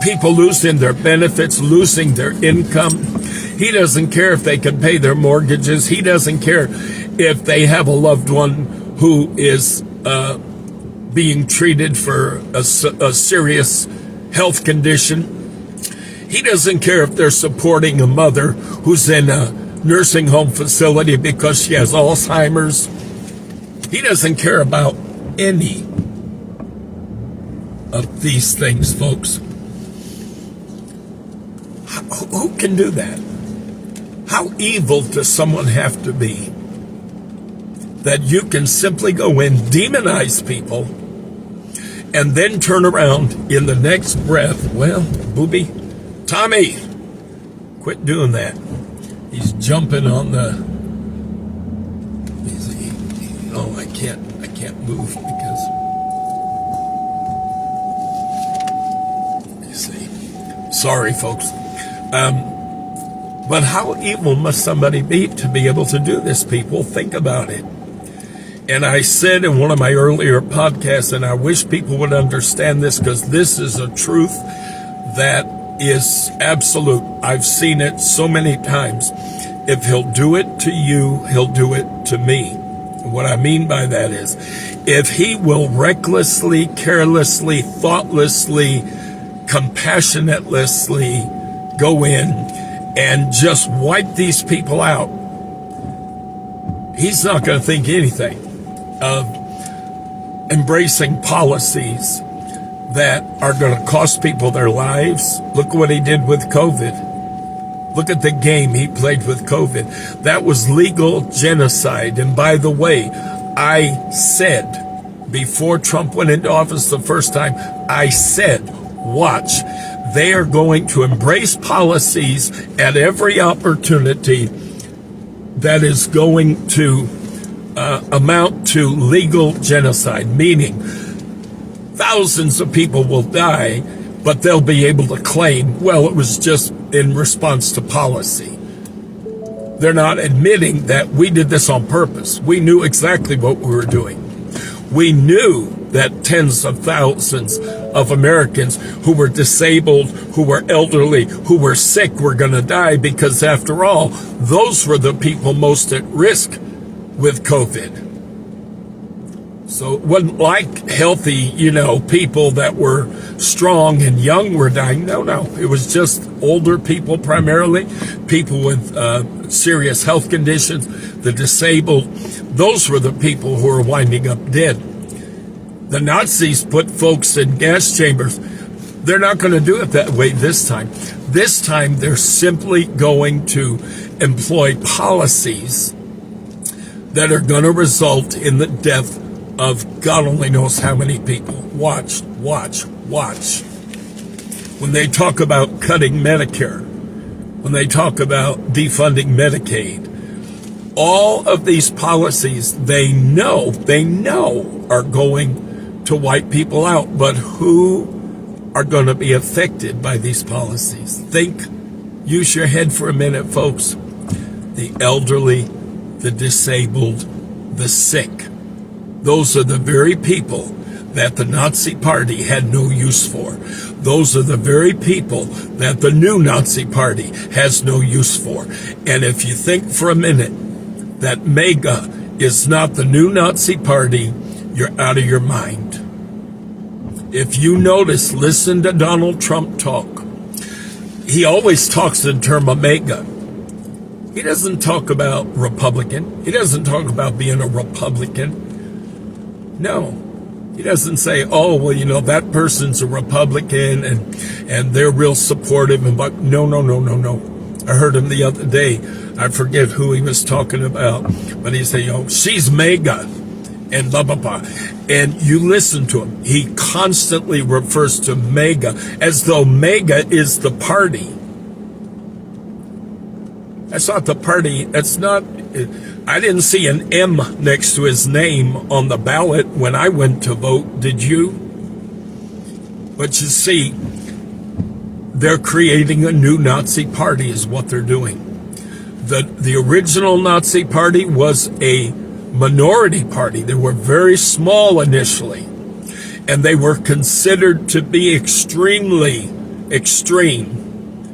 Speaker 2: people losing their benefits, losing their income. He doesn't care if they can pay their mortgages. He doesn't care if they have a loved one who is being treated for a serious health condition. He doesn't care if they're supporting a mother who's in a nursing home facility because she has Alzheimer's. He doesn't care about any of these things, folks. Who can do that? How evil does someone have to be that you can simply go in, demonize people, and then turn around in the next breath? Well, booby, Tommy, quit doing that. He's jumping on the. I can't move because. You see, sorry, folks. But how evil must somebody be to be able to do this, people? Think about it. And I said in one of my earlier podcasts, and I wish people would understand this because this is a truth that is absolute. I've seen it so many times. If he'll do it to you, he'll do it to me. What I mean by that is, if he will recklessly, carelessly, thoughtlessly compassionately go in and just wipe these people out, he's not going to think anything of embracing policies that are going to cost people their lives. Look what he did with COVID. Look at the game he played with COVID. That was legal genocide. And by the way, I said, before Trump went into office the first time, I said, watch, they are going to embrace policies at every opportunity that is going to amount to legal genocide, meaning thousands of people will die, but they'll be able to claim, well, it was just in response to policy. They're not admitting that we did this on purpose. We knew exactly what we were doing. We knew that tens of thousands of Americans who were disabled, who were elderly, who were sick were going to die because, after all, those were the people most at risk with COVID. So it wasn't like healthy, people that were strong and young were dying. No. It was just older people primarily, people with serious health conditions, the disabled. Those were the people who were winding up dead. The Nazis put folks in gas chambers. They're not going to do it that way this time. This time, they're simply going to employ policies that are going to result in the death of God only knows how many people. Watch. When they talk about cutting Medicare, when they talk about defunding Medicaid, all of these policies they know are going to wipe people out. But who are going to be affected by these policies? Use your head for a minute, folks. The elderly, the disabled, the sick. Those are the very people that the Nazi Party had no use for. Those are the very people that the new Nazi Party has no use for. And if you think for a minute that MAGA is not the new Nazi Party, you're out of your mind. If you notice, listen to Donald Trump talk. He always talks in terms of MAGA. He doesn't talk about Republican. He doesn't talk about being a Republican. No, he doesn't say, oh, well, that person's a Republican and they're real supportive. No. I heard him the other day. I forget who he was talking about, but he said, she's MAGA and blah, blah, blah. And you listen to him. He constantly refers to MAGA as though MAGA is the party. That's not the party. I didn't see an M next to his name on the ballot when I went to vote. Did you? But you see, they're creating a new Nazi party is what they're doing. The original Nazi party was a minority party. They were very small initially, and they were considered to be extremely extreme.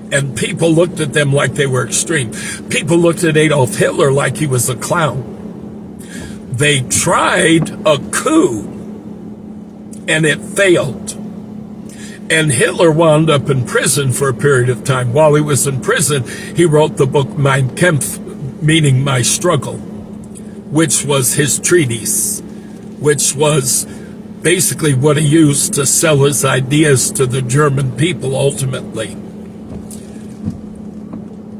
Speaker 2: And people looked at them like they were extreme. People looked at Adolf Hitler like he was a clown. They tried a coup, and it failed. And Hitler wound up in prison for a period of time. While he was in prison, he wrote the book Mein Kampf, meaning My Struggle, which was his treatise, which was basically what he used to sell his ideas to the German people ultimately.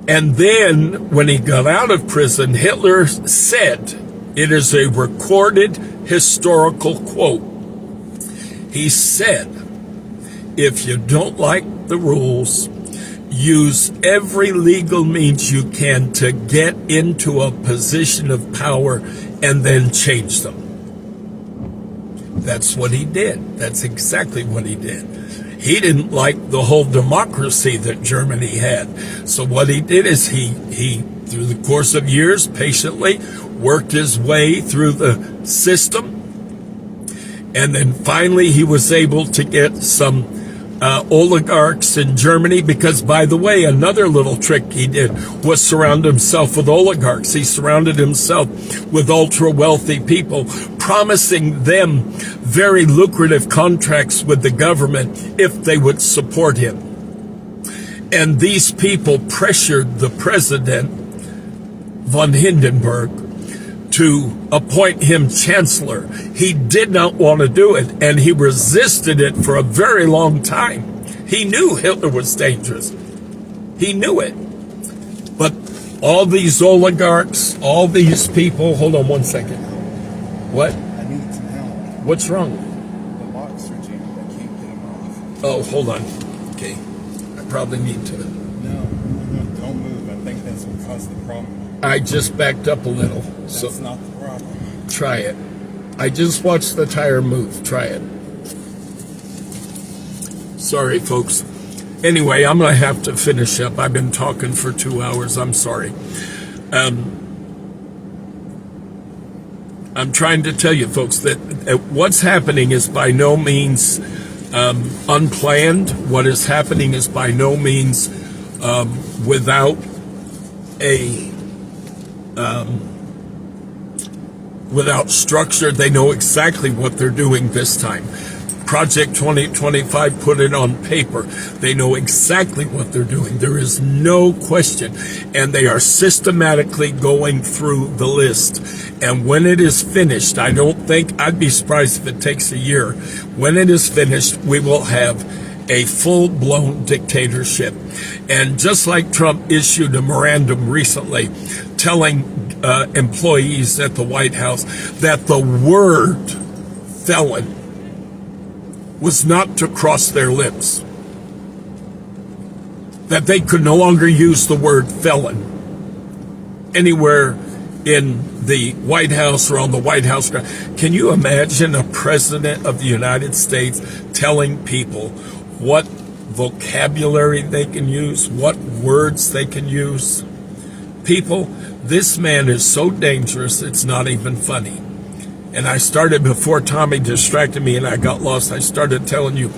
Speaker 2: And then, when he got out of prison, Hitler said, it is a recorded historical quote. He said, if you don't like the rules, use every legal means you can to get into a position of power and then change them. That's what he did. That's exactly what he did. He didn't like the whole democracy that Germany had. So what he did is he through the course of years, patiently worked his way through the system. And then finally he was able to get some oligarchs in Germany, because, by the way, another little trick he did was surround himself with oligarchs. He surrounded himself with ultra-wealthy people, promising them very lucrative contracts with the government if they would support him. And these people pressured the president, von Hindenburg, to appoint him chancellor. He did not want to do it, and he resisted it for a very long time. He knew Hitler was dangerous. He knew it. But all these oligarchs, all these people, hold on one second. What?
Speaker 3: I need some help.
Speaker 2: What's wrong?
Speaker 3: The locks are jammed. I can't get them off.
Speaker 2: Oh, hold on. Okay. I probably need to.
Speaker 3: No, don't move. I think that's what caused the problem.
Speaker 2: I just backed up a little.
Speaker 3: That's not the problem.
Speaker 2: Try it. I just watched the tire move. Try it. Sorry, folks. Anyway, I'm going to have to finish up. I've been talking for 2 hours. I'm sorry. I'm trying to tell you, folks, that what's happening is by no means unplanned. What is happening is by no means without structure. They know exactly what they're doing this time. Project 2025 put it on paper. They know exactly what they're doing. There is no question. And they are systematically going through the list. And when it is finished, I'd be surprised if it takes a year. When it is finished, we will have a full-blown dictatorship. And just like Trump issued a memorandum recently telling employees at the White House that the word felon was not to cross their lips, that they could no longer use the word felon anywhere in the White House or on the White House ground. Can you imagine a president of the United States telling people what vocabulary they can use, what words they can use? People, this man is so dangerous, it's not even funny. And I started, before Tommy distracted me and I got lost, I started telling you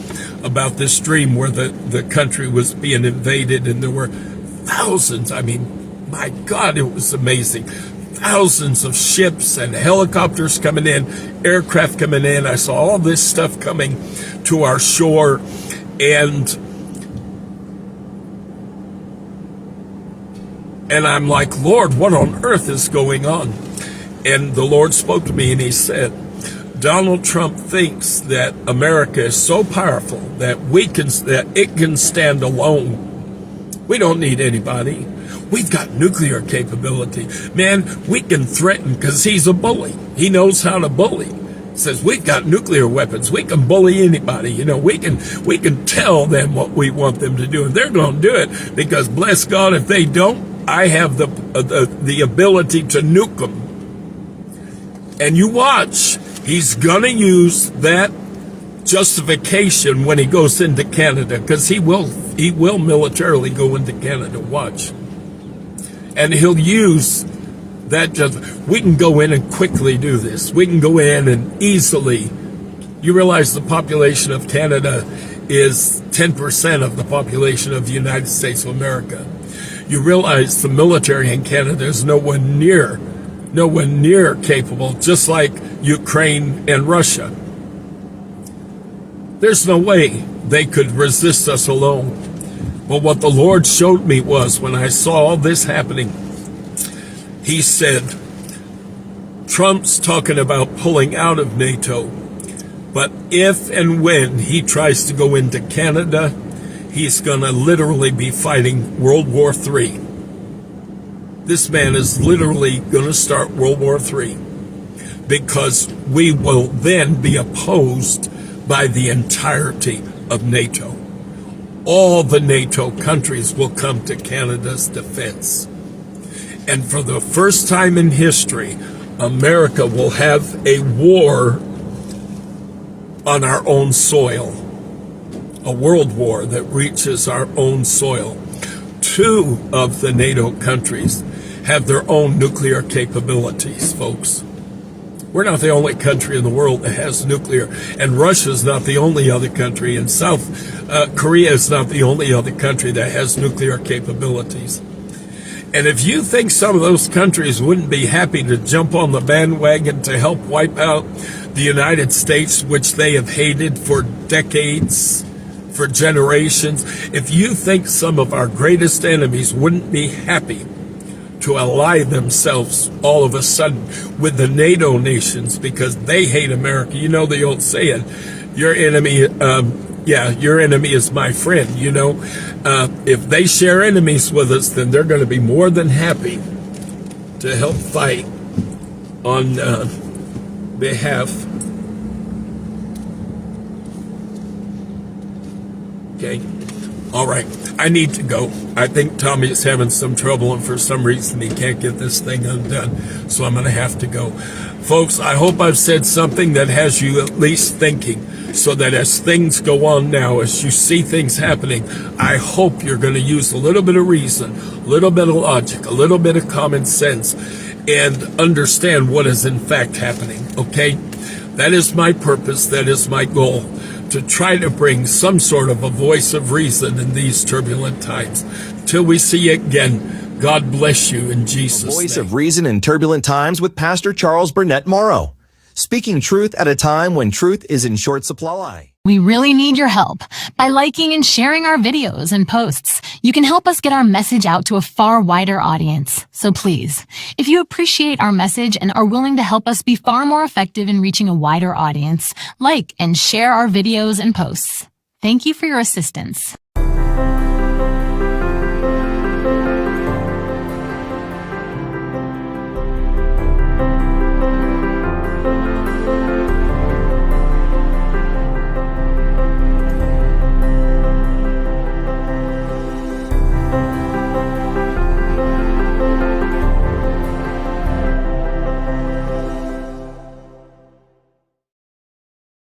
Speaker 2: about this dream where the country was being invaded and there were thousands, I mean, my God, it was amazing. Thousands of ships and helicopters coming in, aircraft coming in. I saw all this stuff coming to our shore, and I'm like, Lord, what on earth is going on? And the Lord spoke to me and he said, Donald Trump thinks that America is so powerful that it can stand alone. We don't need anybody. We've got nuclear capability. Man, we can threaten because he's a bully. He knows how to bully. Says we've got nuclear weapons. We can bully anybody. You know, we can tell them what we want them to do, and they're going to do it because, bless God, if they don't, I have the ability to nuke them. And you watch, he's going to use that justification when he goes into Canada, because he will militarily go into Canada. Watch. And he'll use that we can go in and quickly do this. We can go in and easily. You realize the population of Canada is 10% of the population of the United States of America. You realize the military in Canada is nowhere near capable, just like Ukraine and Russia. There's no way they could resist us alone. But what the Lord showed me was, when I saw all this happening, he said, Trump's talking about pulling out of NATO, but if and when he tries to go into Canada, he's going to literally be fighting World War III. This man is literally going to start World War III, because we will then be opposed by the entirety of NATO. All the NATO countries will come to Canada's defense. And for the first time in history, America will have a war on our own soil, a world war that reaches our own soil. 2 of the NATO countries have their own nuclear capabilities, folks. We're not the only country in the world that has nuclear, and Russia's not the only other country, and South Korea is not the only other country that has nuclear capabilities. And if you think some of those countries wouldn't be happy to jump on the bandwagon to help wipe out the United States, which they have hated for decades, for generations, if you think some of our greatest enemies wouldn't be happy to ally themselves all of a sudden with the NATO nations because they hate America. You know the old saying, your enemy, your enemy is my friend. You know, if they share enemies with us, then they're going to be more than happy to help fight on behalf. Okay. All right, I need to go. I think Tommy is having some trouble, and for some reason he can't get this thing undone, so I'm going to have to go. Folks, I hope I've said something that has you at least thinking, so that as things go on now, as you see things happening, I hope you're going to use a little bit of reason, a little bit of logic, a little bit of common sense, and understand what is in fact happening, okay? That is my purpose, that is my goal, to try to bring some sort of a voice of reason in these turbulent times. Till we see you again, God bless you in Jesus' name.
Speaker 1: Voice of Reason in Turbulent Times with Pastor Charles Burnett-Morrow. Speaking truth at a time when truth is in short supply.
Speaker 4: We really need your help. By liking and sharing our videos and posts, you can help us get our message out to a far wider audience. So please, if you appreciate our message and are willing to help us be far more effective in reaching a wider audience, like and share our videos and posts. Thank you for your assistance.